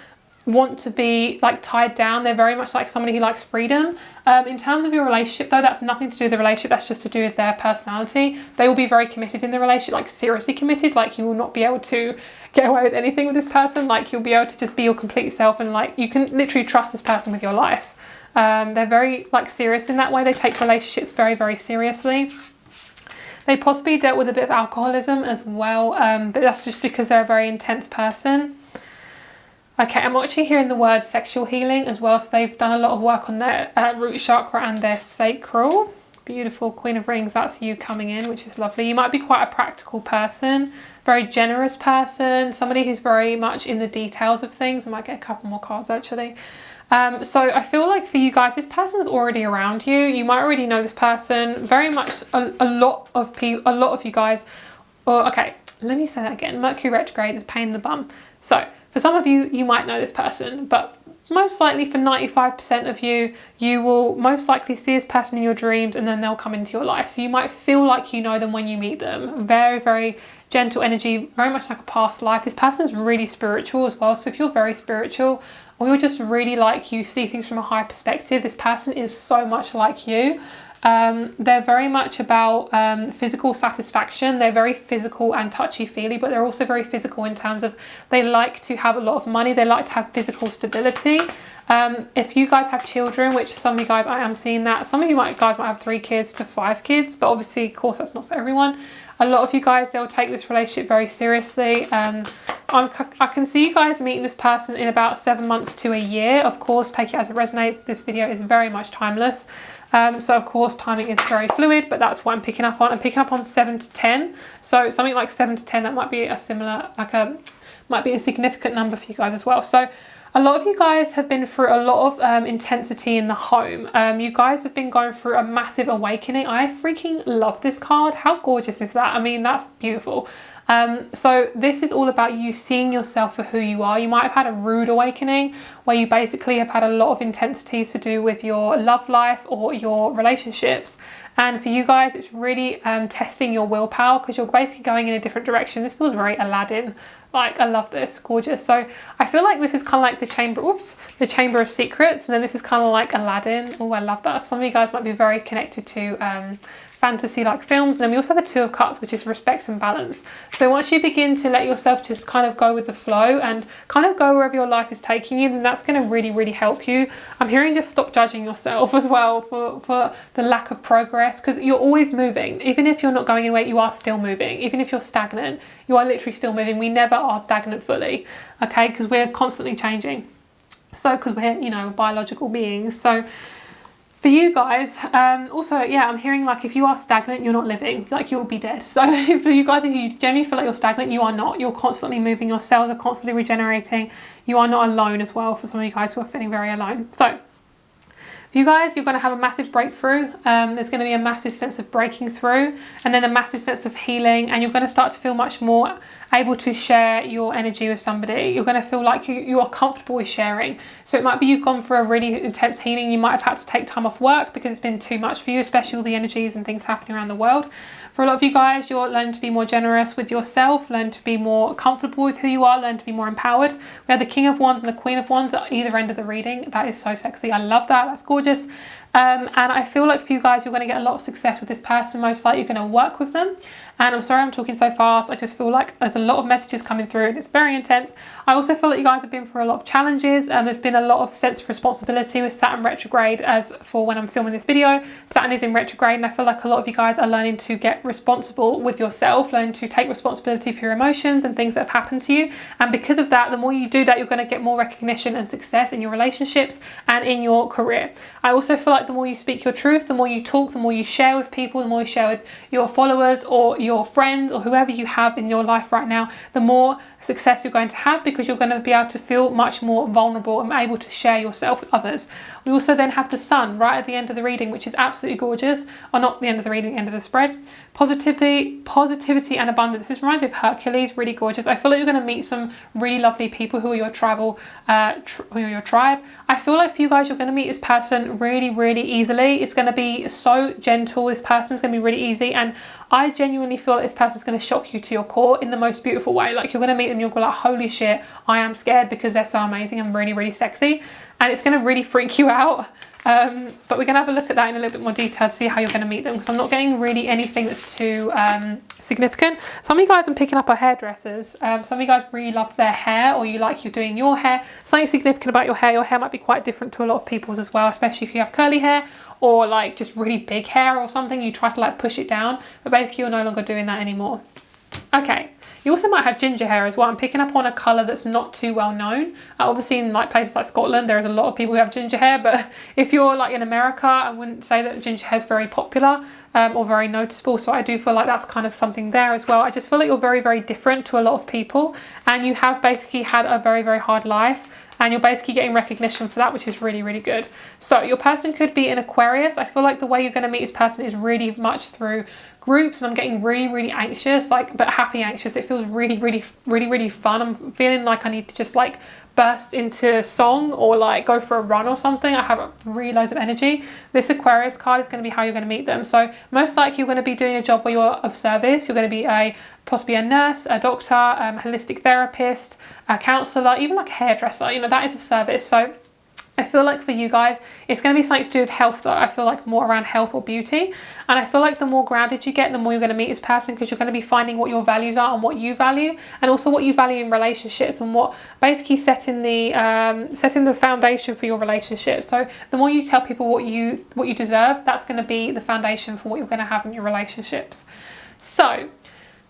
Speaker 1: want to be like tied down. They're very much like somebody who likes freedom. In terms of your relationship though, that's nothing to do with the relationship, that's just to do with their personality. They will be very committed in the relationship, like seriously committed. Like you will not be able to get away with anything with this person. Like you'll be able to just be your complete self, and like you can literally trust this person with your life. They're very like serious in that way. They take relationships very, very seriously. They possibly dealt with a bit of alcoholism as well, but that's just because they're a very intense person. Okay, I'm actually hearing the word sexual healing as well. So they've done a lot of work on their root chakra and their sacral. Beautiful, Queen of Rings, that's you coming in, which is lovely. You might be quite a practical person, very generous person, somebody who's very much in the details of things. I might get a couple more cards actually. So I feel like for you guys, this person is already around you. You might already know this person. Very much a lot of you guys. Or okay, let me say that again. Mercury retrograde is a pain in the bum. So for some of you, you might know this person, but most likely for 95% of you, you will most likely see this person in your dreams and then they'll come into your life. So you might feel like you know them when you meet them. Very, very gentle energy, very much like a past life. This person is really spiritual as well. So if you're very spiritual or you're just really like you see things from a high perspective, this person is so much like you. They're very much about physical satisfaction. They're very physical and touchy-feely, but they're also very physical in terms of they like to have a lot of money. They like to have physical stability. If you guys have children, which some of you guys, I am seeing that. Some of you guys might have 3 kids to 5 kids, but obviously, of course, that's not for everyone. A lot of you guys, they'll take this relationship very seriously. I can see you guys meeting this person in about 7 months to a year. Of course, take it as it resonates. This video is very much timeless. So of course, timing is very fluid, but that's what I'm picking up on. I'm picking up on 7 to 10. So something like 7 to 10, that might be a similar, might be a significant number for you guys as well. So a lot of you guys have been through a lot of intensity in the home. You guys have been going through a massive awakening. I freaking love this card. How gorgeous is that? I mean, that's beautiful. So this is all about you seeing yourself for who you are. You might have had a rude awakening where you basically have had a lot of intensities to do with your love life or your relationships. And for you guys, it's really testing your willpower because you're basically going in a different direction. This feels very Aladdin. Like, I love this, gorgeous. So I feel like this is kind of like the Chamber of Secrets, and then this is kind of like Aladdin. Oh, I love that. Some of you guys might be very connected to fantasy like films. And then we also have the Two of Cups, which is respect and balance. So once you begin to let yourself just kind of go with the flow and kind of go wherever your life is taking you, then that's going to really, really help you. I'm hearing just stop judging yourself as well for the lack of progress, because you're always moving. Even if you're not going anywhere, you are still moving. Even if you're stagnant, you are literally still moving. We never are stagnant fully, okay, because we're constantly changing. So because we're, you know, biological beings. So for you guys, also, yeah, I'm hearing like if you are stagnant, you're not living, like you'll be dead. So for you guys, if you generally feel like you're stagnant, you are not. You're constantly moving. Your cells are constantly regenerating. You are not alone as well, for some of you guys who are feeling very alone. So for you guys, you're going to have a massive breakthrough. There's going to be a massive sense of breaking through, and then a massive sense of healing, and you're going to start to feel much more able to share your energy with somebody. You're going to feel like you are comfortable with sharing. So it might be you've gone through a really intense healing. You might have had to take time off work because it's been too much for you, especially all the energies and things happening around the world. For a lot of you guys, you're learning to be more generous with yourself, learn to be more comfortable with who you are, learn to be more empowered. We have the King of Wands and the Queen of Wands at either end of the reading. That is so sexy. I love that. That's gorgeous. And I feel like for you guys, you're going to get a lot of success with this person. Most likely you're going to work with them. And I'm sorry I'm talking so fast. I just feel like there's a lot of messages coming through and it's very intense. I also feel like you guys have been through a lot of challenges, and there's been a lot of sense of responsibility with Saturn retrograde. As for when I'm filming this video, Saturn is in retrograde, and I feel like a lot of you guys are learning to get responsible with yourself, learning to take responsibility for your emotions and things that have happened to you. And because of that, the more you do that, you're going to get more recognition and success in your relationships and in your career. I also feel like the more you speak your truth, the more you talk, the more you share with people, the more you share with your followers or your friends or whoever you have in your life right now, the more success you're going to have, because you're going to be able to feel much more vulnerable and able to share yourself with others. We also then have the sun right at the end of the reading, which is absolutely gorgeous, or not the end of the reading, end of the spread. Positivity and abundance. This reminds me of Hercules, really gorgeous. I feel like you're going to meet some really lovely people who are your your tribe. I feel like for you guys, you're going to meet this person really, really easily. It's going to be so gentle. This person's going to be really easy, and I genuinely feel like this person's going to shock you to your core in the most beautiful way. Like, you're going to meet them, you'll go like, holy shit, I am scared, because they're so amazing and really, really sexy, and it's going to really freak you out. But we're going to have a look at that in a little bit more detail to see how you're going to meet them, because I'm not getting really anything that's too significant. Some of you guys are picking up are hairdressers. Some of you guys really love their hair, or you're doing your hair. Something significant about your hair. Your hair might be quite different to a lot of people's as well, especially if you have curly hair or like just really big hair or something. You try to like push it down, but basically you're no longer doing that anymore. Okay. You also might have ginger hair as well. I'm picking up on a colour that's not too well known. Obviously in like places like Scotland, there's a lot of people who have ginger hair, but if you're like in America, I wouldn't say that ginger hair is very popular or very noticeable. So I do feel like that's kind of something there as well. I just feel like you're very, very different to a lot of people, and you have basically had a very, very hard life, and you're basically getting recognition for that, which is really, really good. So your person could be an Aquarius. I feel like the way you're going to meet this person is really much through groups, and I'm getting really, really anxious, like, but happy anxious. It feels really, really, really, really fun. I'm feeling like I need to just like burst into song or like go for a run or something. I have really loads of energy. This Aquarius card is going to be how you're going to meet them. So most likely you're going to be doing a job where you're of service. You're going to be possibly a nurse, a doctor, holistic therapist, a counsellor, even like a hairdresser. You know, that is of service. So I feel like for you guys, it's going to be something to do with health though. I feel like more around health or beauty. And I feel like the more grounded you get, the more you're going to meet this person, because you're going to be finding what your values are and what you value, and also what you value in relationships, and what basically setting the foundation for your relationship. So the more you tell people what you deserve, that's going to be the foundation for what you're going to have in your relationships. So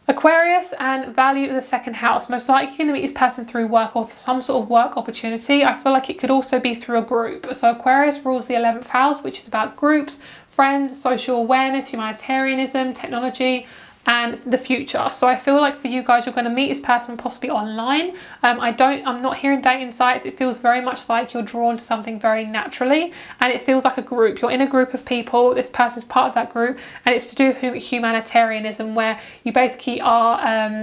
Speaker 1: Aquarius and value the second house. Most likely you're going to meet this person through work or some sort of work opportunity. I feel like it could also be through a group. So Aquarius rules the 11th house, which is about groups, friends, social awareness, humanitarianism, technology, and the future. So I feel like for you guys, you're going to meet this person possibly online. I'm not hearing dating sites. It feels very much like you're drawn to something very naturally, and it feels like a group. You're in a group of people. This person's part of that group, and it's to do with humanitarianism, where you basically are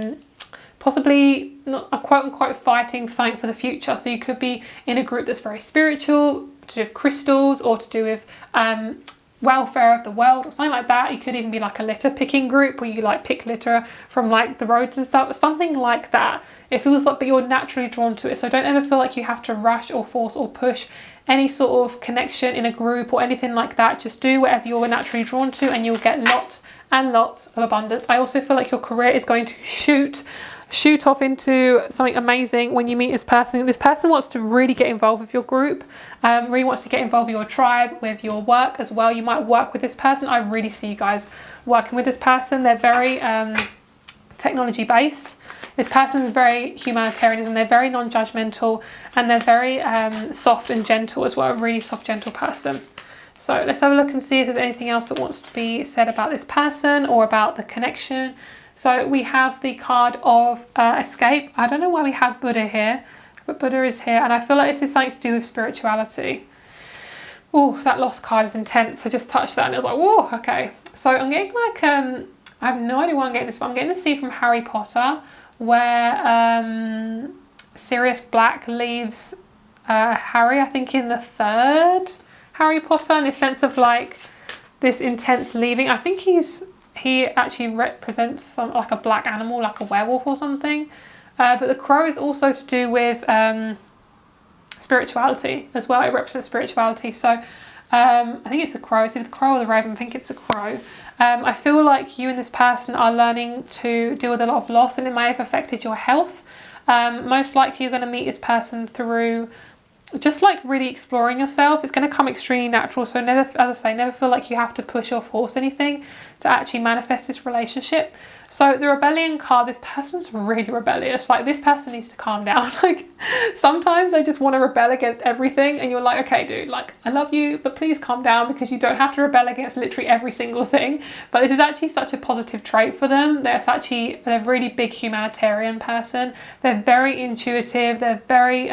Speaker 1: possibly not a quote unquote fighting for something for the future. So you could be in a group that's very spiritual, to do with crystals, or to do with welfare of the world or something like that. You could even be like a litter picking group where you like pick litter from like the roads and stuff, something like that. It feels like, but you're naturally drawn to it. So don't ever feel like you have to rush or force or push any sort of connection in a group or anything like that. Just do whatever you're naturally drawn to, and you'll get lots and lots of abundance. I also feel like your career is going to shoot off into something amazing when you meet this person. This person wants to really get involved with your group, really wants to get involved with your tribe, with your work as well. You might work with this person. I really see you guys working with this person. They're very technology based. This person is very humanitarianism. They're very non-judgmental, and they're very soft and gentle as well. A really soft, gentle person. So let's have a look and see if there's anything else that wants to be said about this person or about the connection. So we have the card of escape. I don't know why we have Buddha here, but Buddha is here, and I feel like this is something to do with spirituality. Oh, that lost card is intense. I just touched that and it was like, whoa, okay. So I'm getting like, I have no idea why I'm getting this, but I'm getting the scene from Harry Potter where Sirius Black leaves Harry, I think in the 3rd Harry Potter, in this sense of like this intense leaving. I think he actually represents some like a black animal, like a werewolf or something. But the crow is also to do with spirituality as well. It represents spirituality. So I think it's a crow. It's either the crow or the raven. I think it's a crow. I feel like you and this person are learning to deal with a lot of loss, and it may have affected your health. Most likely you're going to meet this person through just like really exploring yourself. It's going to come extremely natural, so never, as I say, never feel like you have to push or force anything to actually manifest this relationship. So the rebellion card, this person's really rebellious. Like, this person needs to calm down. Like, sometimes they just want to rebel against everything, and you're like, okay dude, like, I love you, but please calm down, because you don't have to rebel against literally every single thing. But this is actually such a positive trait for them. They're a really big humanitarian person. They're very intuitive. They're very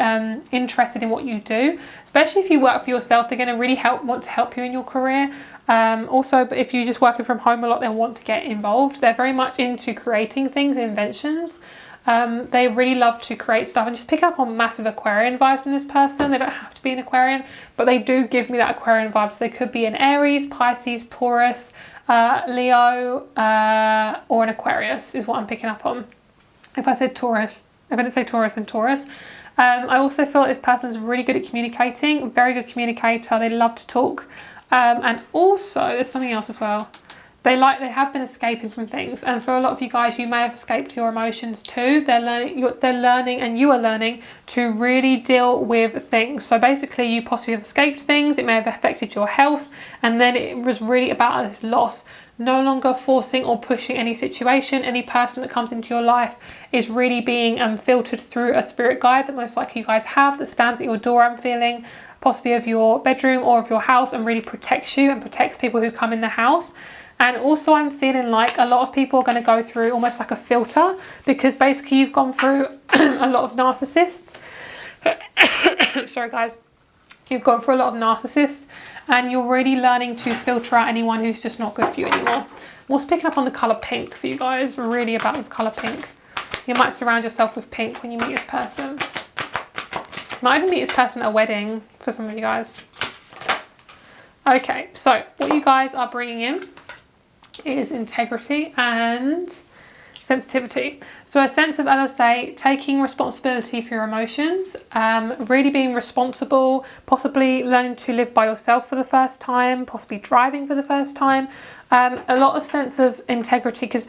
Speaker 1: interested in what you do, especially if you work for yourself. They're going to really want to help you in your career. Also, but if you're just working from home a lot, they'll want to get involved. They're very much into creating things, inventions. They really love to create stuff, and just pick up on massive Aquarian vibes in this person. They don't have to be an Aquarian, but they do give me that Aquarian vibe. So they could be an Aries, Pisces, Taurus, Leo, or an Aquarius is what I'm picking up on. If I said Taurus, if I didn't say Taurus, and Taurus. I also feel like this person is really good at communicating, very good communicator. They love to talk. And also there's something else as well. They have been escaping from things, and for a lot of you guys, you may have escaped your emotions too. They're learning, and you are learning to really deal with things. So basically, you possibly have escaped things. It may have affected your health, and then it was really about this loss. No longer forcing or pushing any situation. Any person that comes into your life is really being filtered through a spirit guide that most likely you guys have, that stands at your door, I'm feeling, possibly of your bedroom or of your house, and really protects you and protects people who come in the house. And also I'm feeling like a lot of people are going to go through almost like a filter, because basically you've gone through a lot of narcissists. Sorry guys. You've gone through a lot of narcissists, and you're really learning to filter out anyone who's just not good for you anymore. What's picking up on the colour pink for you guys? Really about the colour pink. You might surround yourself with pink when you meet this person. You might even meet this person at a wedding for some of you guys. Okay, so what you guys are bringing in is integrity and sensitivity. So a sense of, as I say, taking responsibility for your emotions, really being responsible, possibly learning to live by yourself for the first time, possibly driving for the first time. A lot of sense of integrity, because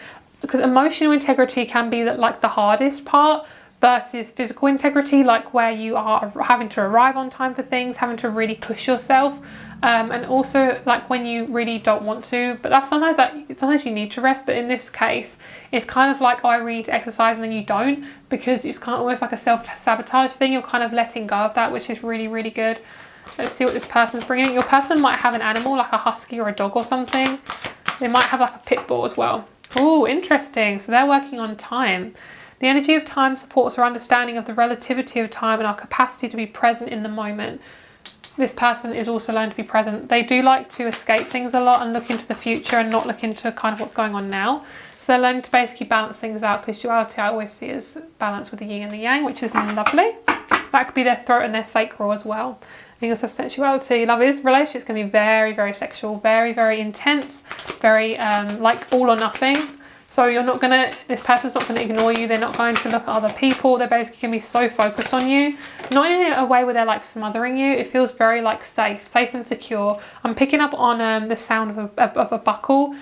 Speaker 1: emotional integrity can be like the hardest part, versus physical integrity, like where you are having to arrive on time for things, having to really push yourself. And also like when you really don't want to, but that's sometimes you need to rest. But in this case, it's kind of like, oh, I really need to exercise, and then you don't, because it's kind of almost like a self-sabotage thing. You're kind of letting go of that, which is really, really good. Let's see what this person's bringing. Your person might have an animal, like a husky or a dog or something. They might have like a pit bull as well. Oh, interesting. So they're working on time. The energy of time supports our understanding of the relativity of time and our capacity to be present in the moment. This person is also learning to be present. They do like to escape things a lot and look into the future and not look into kind of what's going on now. So they're learning to basically balance things out, because duality I always see as balance with the yin and the yang, which is lovely. That could be their throat and their sacral as well. And you also have sensuality. Love is relationships can be very, very sexual, very, very intense, very like all or nothing. So this person's not going to ignore you. They're not going to look at other people. They're basically going to be so focused on you. Not in a way where they're like smothering you. It feels very like safe and secure. I'm picking up on the sound of a buckle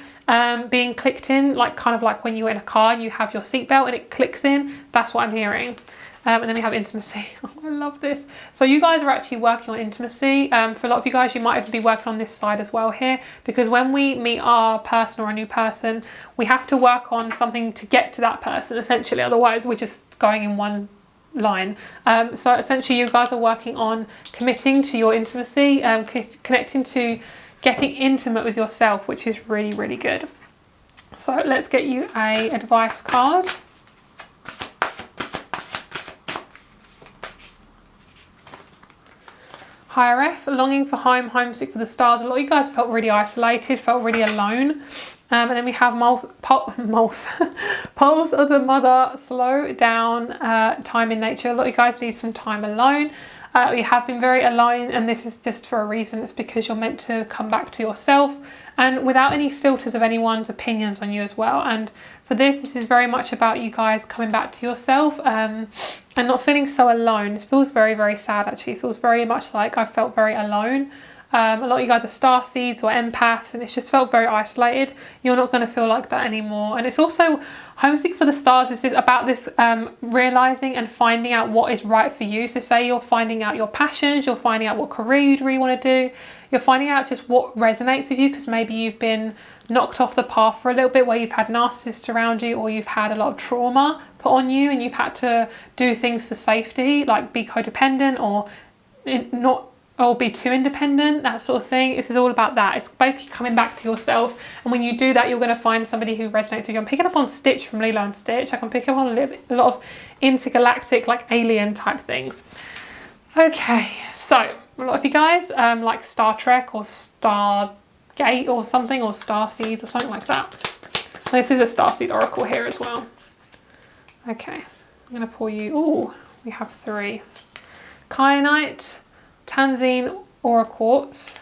Speaker 1: being clicked in, like kind of like when you're in a car and you have your seatbelt and it clicks in. That's what I'm hearing. And then we have intimacy. Oh, I love this. So you guys are actually working on intimacy. For a lot of you guys, you might even be working on this side as well here, because when we meet our person or a new person, we have to work on something to get to that person, essentially. Otherwise, we're just going in one line. So essentially, you guys are working on committing to your intimacy, connecting to getting intimate with yourself, which is really, really good. So let's get you a advice card. Higher longing for home, homesick for the stars. A lot of you guys felt really isolated, felt really alone. And then we have pulse of the mother, slow down, time in nature. A lot of you guys need some time alone. You have been very alone, and this is just for a reason. It's because you're meant to come back to yourself, and without any filters of anyone's opinions on you as well. And for this is very much about you guys coming back to yourself and not feeling so alone. This feels very, very sad actually. It feels very much like I felt very alone. A lot of you guys are star seeds or empaths, and it's just felt very isolated. You're not going to feel like that anymore. And it's also, homesick for the stars is about this realizing and finding out what is right for you. So say you're finding out your passions, you're finding out what career you really want to do, you're finding out just what resonates with you, because maybe you've been knocked off the path for a little bit, where you've had narcissists around you, or you've had a lot of trauma put on you and you've had to do things for safety, like be codependent or be too independent, that sort of thing. This is all about that. It's basically coming back to yourself, and when you do that, you're going to find somebody who resonates with you. I'm picking up on Stitch from Lilo and Stitch. I can pick up on a lot of intergalactic, like alien type things. Okay, so a lot of you guys like Star Trek or Stargate or something, or Star Seeds or something like that. This is a Starseed Oracle here as well. Okay, I'm going to pour you, ooh, we have 3. Kyanite, Tanzine Aura Quartz.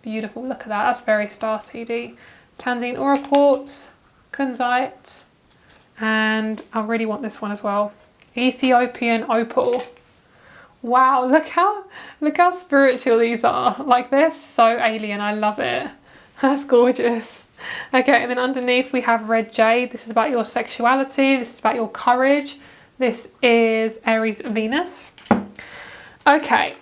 Speaker 1: Beautiful, look at that, that's very Starseedy. Tanzine Aura Quartz, Kunzite, and I really want this one as well. Ethiopian Opal. Wow, look how spiritual these are. Like, they're so alien, I love it. That's gorgeous. Okay, and then underneath we have Red Jade. This is about your sexuality, this is about your courage. This is Aries Venus. Okay,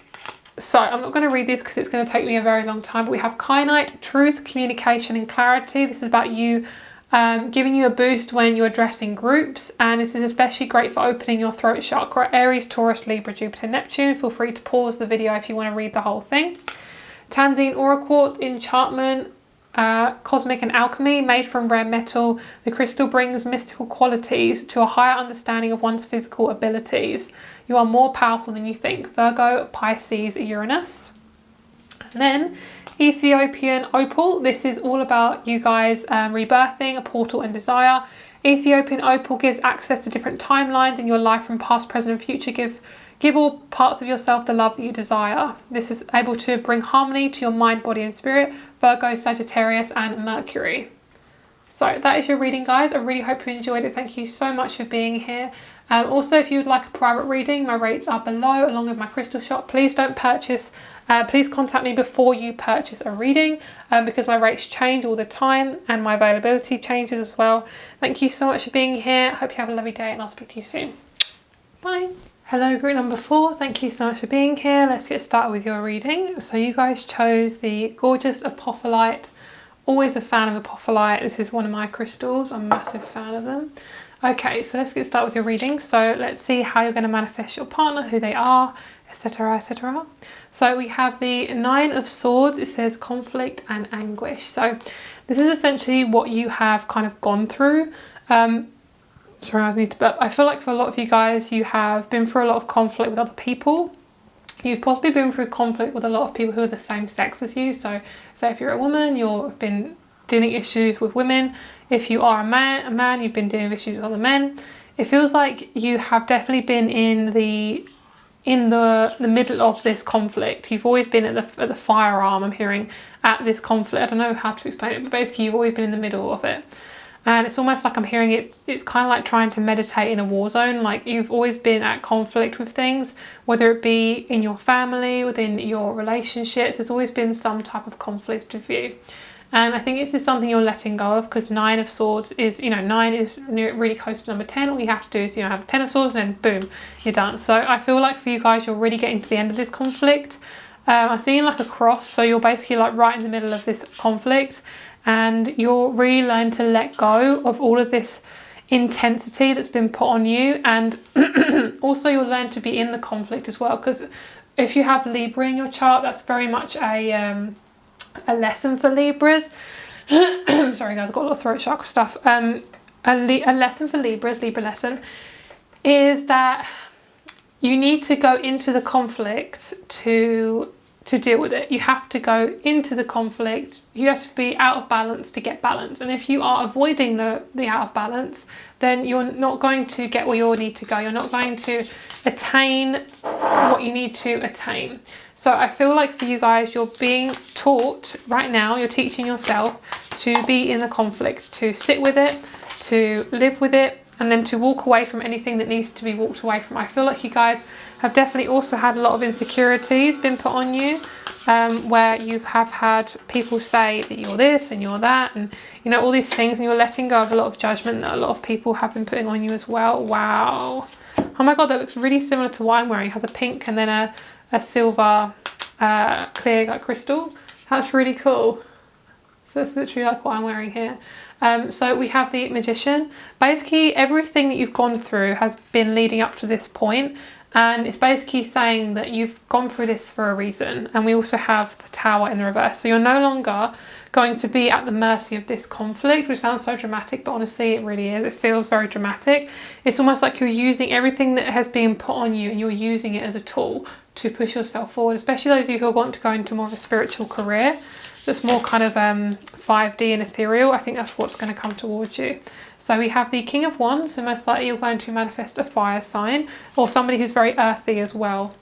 Speaker 1: so I'm not going to read this because it's going to take me a very long time, but we have Kyanite, Truth, Communication and Clarity. This is about you giving you a boost when you're addressing groups, and this is especially great for opening your throat chakra. Aries, Taurus, Libra, Jupiter, Neptune. Feel free to pause the video if you want to read the whole thing. Tanzine Aura Quartz, Enchantment, Cosmic and Alchemy. Made from rare metal, the crystal brings mystical qualities to a higher understanding of one's physical abilities. You are more powerful than you think. Virgo, Pisces, Uranus. And then Ethiopian Opal. This is all about you guys rebirthing, a portal and desire. Ethiopian Opal gives access to different timelines in your life from past, present and future. Give all parts of yourself the love that you desire. This is able to bring harmony to your mind, body and spirit. Virgo, Sagittarius and Mercury. So that is your reading, guys. I really hope you enjoyed it. Thank you so much for being here. Also, if you would like a private reading, my rates are below along with my crystal shop. Please don't purchase, please contact me before you purchase a reading because my rates change all the time and my availability changes as well. Thank you so much for being here. I hope you have a lovely day and I'll speak to you soon. Bye. Hello, group number 4. Thank you so much for being here. Let's get started with your reading. So you guys chose the gorgeous Apophyllite. Always a fan of Apophyllite. This is one of my crystals. I'm a massive fan of them. Okay, so let's get started with your reading. So let's see how you're going to manifest your partner, who they are, etc, etc. So we have the 9 of Swords. It says conflict and anguish. So this is essentially what you have kind of gone through. But I feel like for a lot of you guys, you have been through a lot of conflict with other people. You've possibly been through conflict with a lot of people who are the same sex as you. So say if you're a woman, you've been dealing issues with women. If you are a man, you've been dealing with issues with other men. It feels like you have definitely been in the middle of this conflict. You've always been at the firearm, I'm hearing, at this conflict. I don't know how to explain it, but basically you've always been in the middle of it. And it's almost like I'm hearing it's kind of like trying to meditate in a war zone. Like you've always been at conflict with things, whether it be in your family, within your relationships. There's always been some type of conflict with you. And I think this is something you're letting go of, because 9 of Swords is, 9 is really close to number 10. All you have to do is, have the 10 of Swords and then boom, you're done. So I feel like for you guys, you're really getting to the end of this conflict. I'm seeing like a cross. So you're basically like right in the middle of this conflict. And you'll really learn to let go of all of this intensity that's been put on you. And also you'll learn to be in the conflict as well. Because if you have Libra in your chart, that's very much a lesson for Libras. Sorry guys, I've got a lot of throat chakra stuff. A lesson for Libras, Libra lesson, is that you need to go into the conflict to deal with it. You have to go into the conflict. You have to be out of balance to get balance. And if you are avoiding the out of balance, then you're not going to get where you need to go. You're not going to attain what you need to attain. So I feel like for you guys, you're being taught right now, you're teaching yourself to be in the conflict, to sit with it, to live with it, and then to walk away from anything that needs to be walked away from. I feel like you guys have definitely also had a lot of insecurities been put on you, where you have had people say that you're this and you're that, and you know, all these things, and you're letting go of a lot of judgment that a lot of people have been putting on you as well. Wow. Oh my god, that looks really similar to what I'm wearing. It has a pink and then a silver clear like crystal. That's really cool. So that's literally like what I'm wearing here. So we have the Magician. Basically everything that you've gone through has been leading up to this point, and it's basically saying that you've gone through this for a reason. And we also have the Tower in the reverse, so you're no longer going to be at the mercy of this conflict, which sounds so dramatic, but honestly it really is. It feels very dramatic. It's almost like you're using everything that has been put on you, and you're using it as a tool to push yourself forward, especially those of you who want to go into more of a spiritual career that's more kind of 5D and ethereal. I think that's what's going to come towards you. So we have the King of Wands, so most likely you're going to manifest a fire sign, or somebody who's very earthy as well.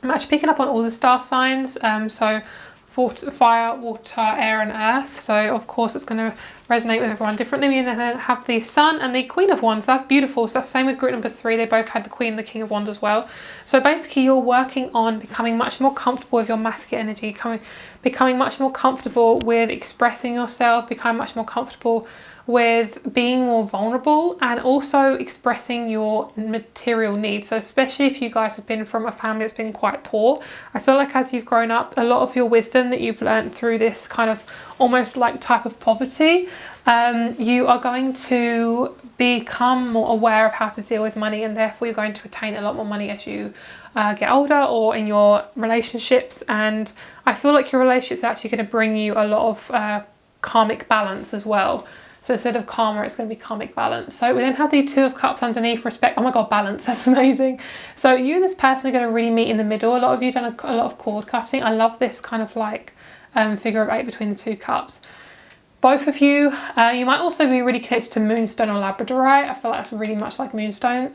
Speaker 1: I'm actually picking up on all the star signs, so fire, water, air and earth, so of course it's going to resonate with everyone differently. And then have the Sun and the Queen of Wands. That's beautiful. So that's the same with group number 3. They both had the Queen and the King of Wands as well. So basically you're working on becoming much more comfortable with your masculine energy, becoming much more comfortable with expressing yourself, becoming much more comfortable with being more vulnerable, and also expressing your material needs. So especially if you guys have been from a family that's been quite poor, I feel like as you've grown up, a lot of your wisdom that you've learned through this kind of almost like type of poverty, you are going to become more aware of how to deal with money, and therefore you're going to attain a lot more money as you get older, or in your relationships. And I feel like your relationship's actually going to bring you a lot of karmic balance as well. So instead of karma, it's going to be karmic balance. So we then have the Two of Cups underneath, respect. Oh my god, balance. That's amazing. So you and this person are going to really meet in the middle. A lot of you done a lot of cord cutting. I love this kind of like figure of 8 between the 2 cups. Both of you, you might also be really connected to Moonstone or Labradorite. I feel like that's really much like Moonstone.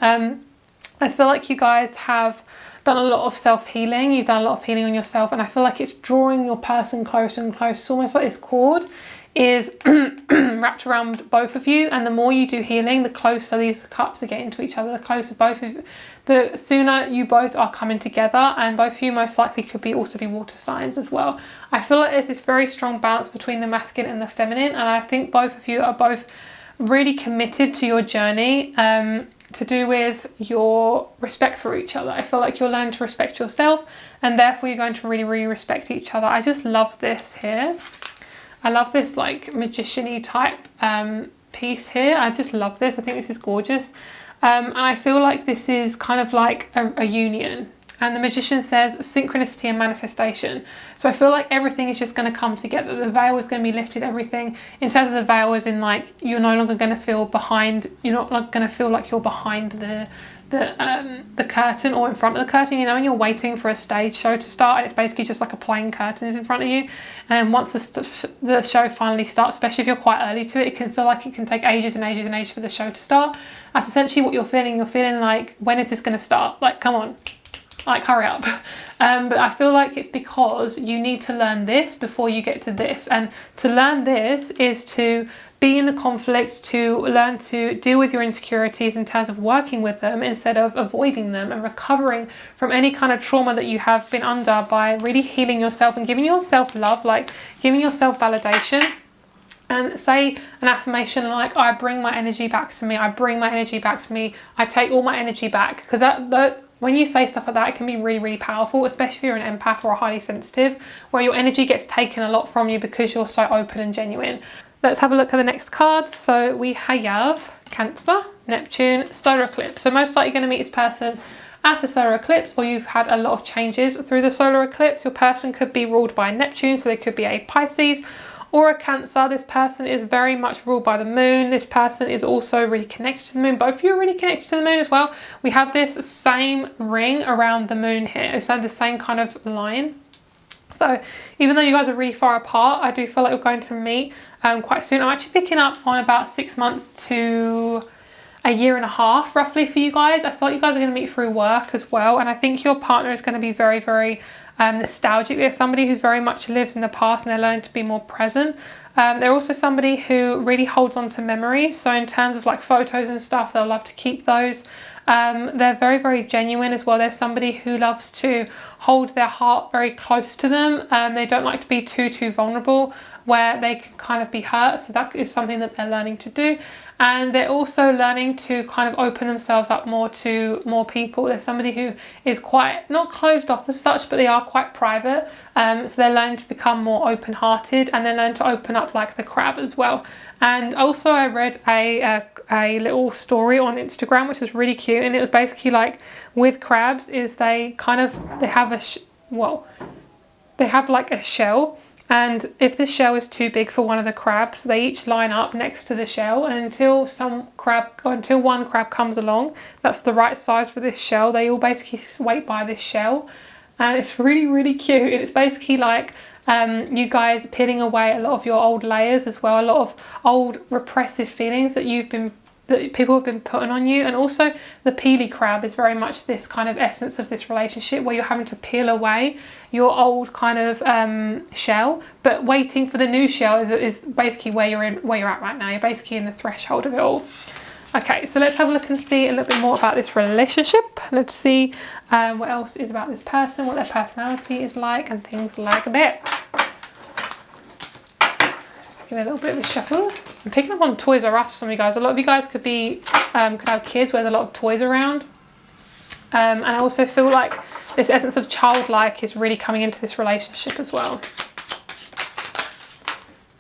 Speaker 1: I feel like you guys have done a lot of self-healing. You've done a lot of healing on yourself, and I feel like it's drawing your person closer and closer. It's almost like this cord is wrapped around both of you, and the more you do healing, the closer these cups are getting to each other, the closer both of you, the sooner you both are coming together. And both of you most likely could be also be water signs as well. I feel like there's this very strong balance between the masculine and the feminine, and I think both of you are both really committed to your journey, to do with your respect for each other. I feel like you'll learn to respect yourself, and therefore you're going to really, really respect each other. I just love this here. I love this like magician-y type piece here. I just love this. I think this is gorgeous. And I feel like this is kind of like a union. And the Magician says synchronicity and manifestation. So I feel like everything is just going to come together. The veil is going to be lifted, everything. In terms of the veil, as in like you're no longer going to feel behind, you're not like going to feel like you're behind the curtain or in front of the curtain, you know, and you're waiting for a stage show to start, and it's basically just like a plain curtain is in front of you. And once the show finally starts, especially if you're quite early to it, it can feel like it can take ages and ages and ages for the show to start. That's essentially what you're feeling. You're feeling like, when is this going to start? Like, come on, like hurry up. But I feel like it's because you need to learn this before you get to this, and to learn this is to be in the conflict, to learn to deal with your insecurities in terms of working with them instead of avoiding them, and recovering from any kind of trauma that you have been under by really healing yourself and giving yourself love, like giving yourself validation. And say an affirmation like, I bring my energy back to me, I bring my energy back to me, I take all my energy back. Because that when you say stuff like that, it can be really, really powerful, especially if you're an empath or a highly sensitive, where your energy gets taken a lot from you because you're so open and genuine. Let's have a look at the next cards. So we have Cancer, Neptune, solar eclipse. So most likely you're going to meet this person at a solar eclipse, or you've had a lot of changes through the solar eclipse. Your person could be ruled by Neptune, so they could be a Pisces or a Cancer. This person is very much ruled by the moon. This person is also really connected to the moon. Both of you are really connected to the moon as well. We have this same ring around the moon here. It's the same kind of line. So even though you guys are really far apart, I do feel like we're going to meet quite soon. I'm actually picking up on about 6 months to a year and a half roughly for you guys. I feel like you guys are going to meet through work as well, and I think your partner is going to be very, very nostalgic. They're somebody who very much lives in the past and they're learning to be more present. They're also somebody who really holds on to memories. So in terms of like photos and stuff, they'll love to keep those. They're very, very genuine as well. They're somebody who loves to hold their heart very close to them. They don't like to be too vulnerable where they can kind of be hurt. So that is something that they're learning to do. And they're also learning to kind of open themselves up more to more people. There's somebody who is quite, not closed off as such, but they are quite private. So they're learning to become more open-hearted, and they learn to open up like the crab as well. And also I read a little story on Instagram, which was really cute. And it was basically like with crabs is they have they have like a shell. And if the shell is too big for one of the crabs, they each line up next to the shell, and until one crab comes along that's the right size for this shell, they all basically wait by this shell. And it's really, really cute. And it's basically like you guys peeling away a lot of your old layers as well, a lot of old repressive feelings that people have been putting on you. And also the peely crab is very much this kind of essence of this relationship where you're having to peel away your old kind of shell, but waiting for the new shell is basically where you're at right now. You're basically in the threshold of it all. Okay, so let's have a look and see a little bit more about this relationship. Let's see what else is about this person, what their personality is like, and things like that. Give it a little bit of a shuffle. I'm picking up on Toys R Us for some of you guys. A lot of you guys could have kids where there's a lot of toys around. And I also feel like this essence of childlike is really coming into this relationship as well.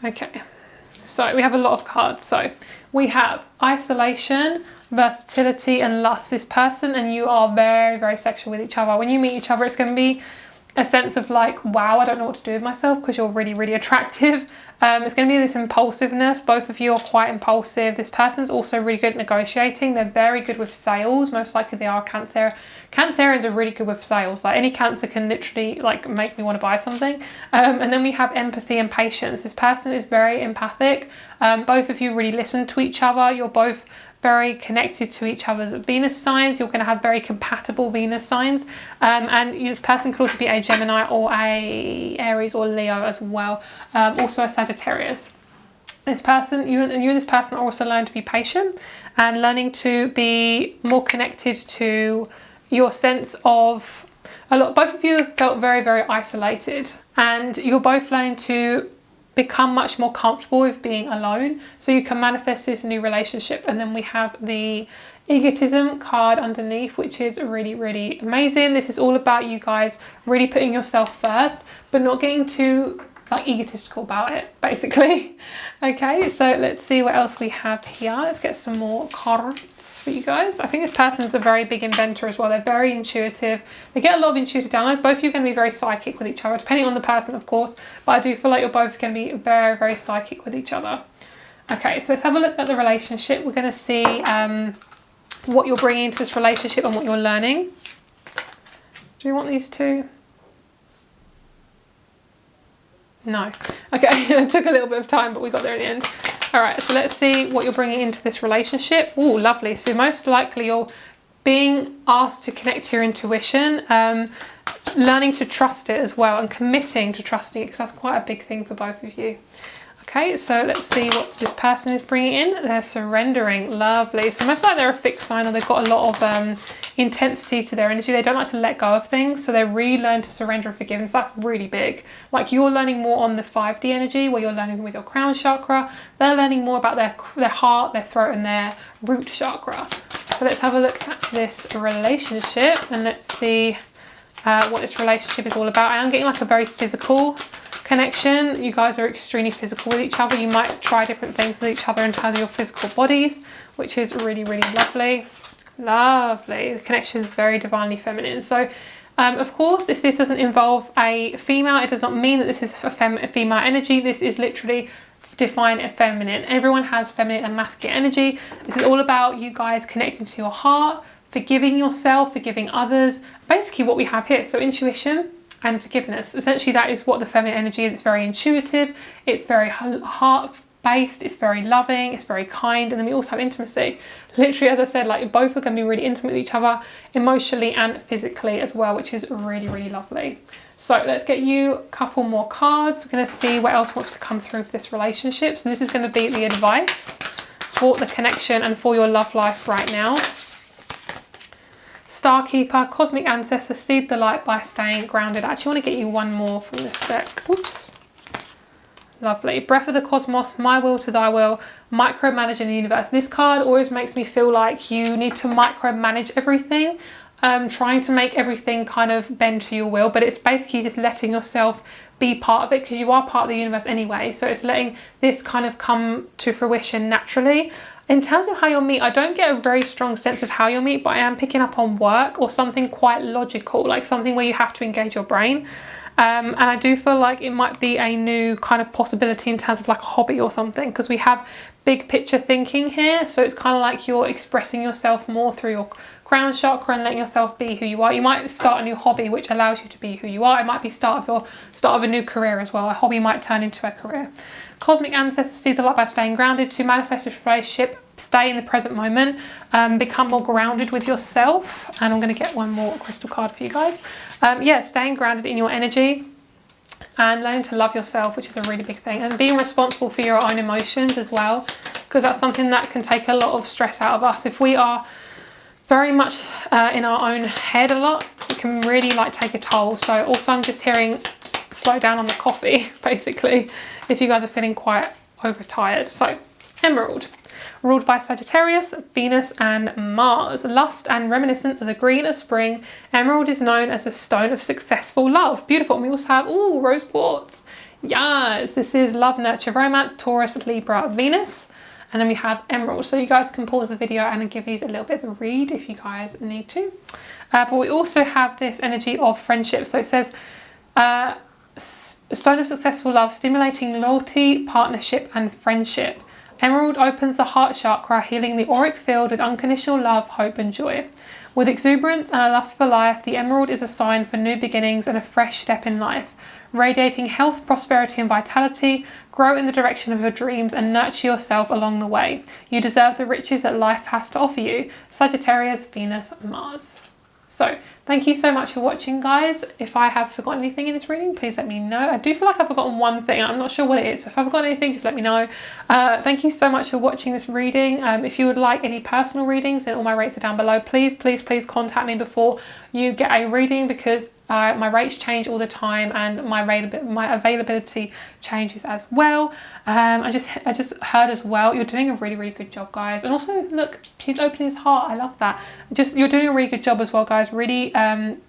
Speaker 1: Okay, so we have a lot of cards. So we have isolation, versatility, and lust. This person and you are very, very sexual with each other. When you meet each other, it's going to be a sense of like, wow, I don't know what to do with myself, because you're really, really attractive. It's going to be this impulsiveness. Both of you are quite impulsive. This person's also really good at negotiating. They're very good with sales. Most likely they are Cancer. Cancerians are really good with sales. Like any Cancer can literally like make me want to buy something. And then we have empathy and patience. This person is very empathic. Both of you really listen to each other. You're both very connected to each other's Venus signs. You're going to have very compatible Venus signs. And this person could also be a Gemini or a Aries or Leo as well. Also a Sagittarius. This person, you and this person are also learning to be patient and learning to be more connected to your sense of both of you have felt very, very isolated, and you're both learning to become much more comfortable with being alone, so you can manifest this new relationship. And then we have the egotism card underneath, which is really, really amazing. This is all about you guys really putting yourself first, but not getting too like egotistical about it, basically. Okay, so let's see what else we have here. Let's get some more cards for you guys. I think this person's a very big inventor as well. They're very intuitive. They get a lot of intuitive downloads. Both of you are going to be very psychic with each other, depending on the person, of course, but I do feel like you're both going to be very, very psychic with each other. Okay, so let's have a look at the relationship. We're going to see what you're bringing into this relationship and what you're learning. Do you want these two? No. Okay, it took a little bit of time, but we got there in the end. All right, so let's see what you're bringing into this relationship. Oh, lovely. So most likely you're being asked to connect to your intuition, learning to trust it as well, and committing to trusting it, because that's quite a big thing for both of you. Okay, so let's see what this person is bringing in. They're surrendering. Lovely. So most likely they're a fixed sign, or they've got a lot of intensity to their energy. They don't like to let go of things, so they really learn to surrender and forgive. So that's really big. Like you're learning more on the 5D energy, where you're learning with your crown chakra. They're learning more about their heart, their throat, and their root chakra. So let's have a look at this relationship and let's see what this relationship is all about. I am getting like a very physical connection. You guys are extremely physical with each other. You might try different things with each other in terms of your physical bodies, which is really, really lovely. Lovely. The connection is very divinely feminine. So of course, if this doesn't involve a female, it does not mean that this is a female energy. This is literally divine and feminine. Everyone has feminine and masculine energy. This is all about you guys connecting to your heart, forgiving yourself, forgiving others. Basically what we have here. So intuition and forgiveness. Essentially that is what the feminine energy is. It's very intuitive. It's very heart based, it's very loving, it's very kind, and then we also have intimacy. Literally, as I said, like both are going to be really intimate with each other emotionally and physically as well, which is really, really lovely. So let's get you a couple more cards. We're going to see what else wants to come through for this relationship. So this is going to be the advice for the connection and for your love life right now. Star Keeper, Cosmic Ancestor, seed the light by staying grounded. I actually want to get you one more from this deck. Oops. Lovely. Breath of the Cosmos, my will to thy will, micromanaging the universe. This card always makes me feel like you need to micromanage everything, trying to make everything kind of bend to your will, but it's basically just letting yourself be part of it, because you are part of the universe anyway. So it's letting this kind of come to fruition naturally. In terms of how you'll meet, I don't get a very strong sense of how you'll meet, but I am picking up on work or something quite logical, like something where you have to engage your brain. And I do feel like it might be a new kind of possibility in terms of like a hobby or something, because we have big picture thinking here. So it's kind of like you're expressing yourself more through your crown chakra and letting yourself be who you are. You might start a new hobby which allows you to be who you are. It might be start of a new career as well. A hobby might turn into a career. Cosmic Ancestors, see the light by staying grounded. To manifest a relationship, stay in the present moment, become more grounded with yourself. And I'm going to get one more crystal card for you guys. Yeah, staying grounded in your energy and learning to love yourself, which is a really big thing, and being responsible for your own emotions as well, because that's something that can take a lot of stress out of us. If we are very much in our own head a lot, it can really like take a toll. So also I'm just hearing slow down on the coffee basically if you guys are feeling quite overtired. So Emerald, ruled by Sagittarius, Venus and Mars. Lust and reminiscent of the green of spring, emerald is known as the stone of successful love. Beautiful. And we also have, ooh, rose quartz. Yes, this is love, nurture, romance, Taurus, Libra, Venus. And then we have emerald. So you guys can pause the video and give these a little bit of a read if you guys need to. But we also have this energy of friendship. So it says, stone of successful love, stimulating loyalty, partnership and friendship. Emerald opens the heart chakra, healing the auric field with unconditional love, hope and joy. With exuberance and a lust for life, the emerald is a sign for new beginnings and a fresh step in life. Radiating health, prosperity and vitality, grow in the direction of your dreams and nurture yourself along the way. You deserve the riches that life has to offer you. Sagittarius, Venus, Mars. So thank you so much for watching, guys. If I have forgotten anything in this reading, please let me know. I do feel like I've forgotten one thing. I'm not sure what it is. So if I've forgotten anything, just let me know. Thank you so much for watching this reading. If you would like any personal readings, then all my rates are down below. Please contact me before you get a reading, because my rates change all the time and my availability changes as well. I just heard as well, you're doing a really good job, guys. And also look, he's opening his heart. I love that. You're doing a really good job as well, guys. Really,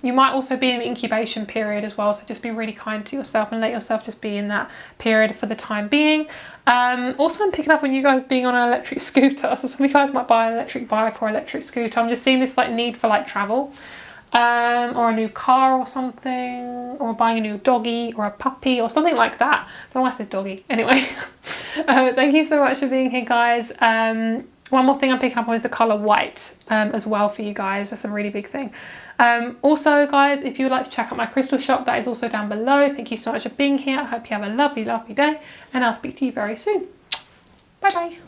Speaker 1: you might also be in an incubation period as well, so just be really kind to yourself and let yourself just be in that period for the time being. Also I'm picking up on you guys being on an electric scooter, so some of you guys might buy an electric bike or electric scooter. I'm just seeing this like need for like travel, or a new car or something, or buying a new doggy or a puppy or something like that. I don't know why I said doggy. Anyway, thank you so much for being here, guys. One more thing I'm picking up on is the colour white as well for you guys. That's a really big thing. Also, guys, if you would like to check out my crystal shop, that is also down below. Thank you so much for being here. I hope you have a lovely day, and I'll speak to you very soon. Bye bye.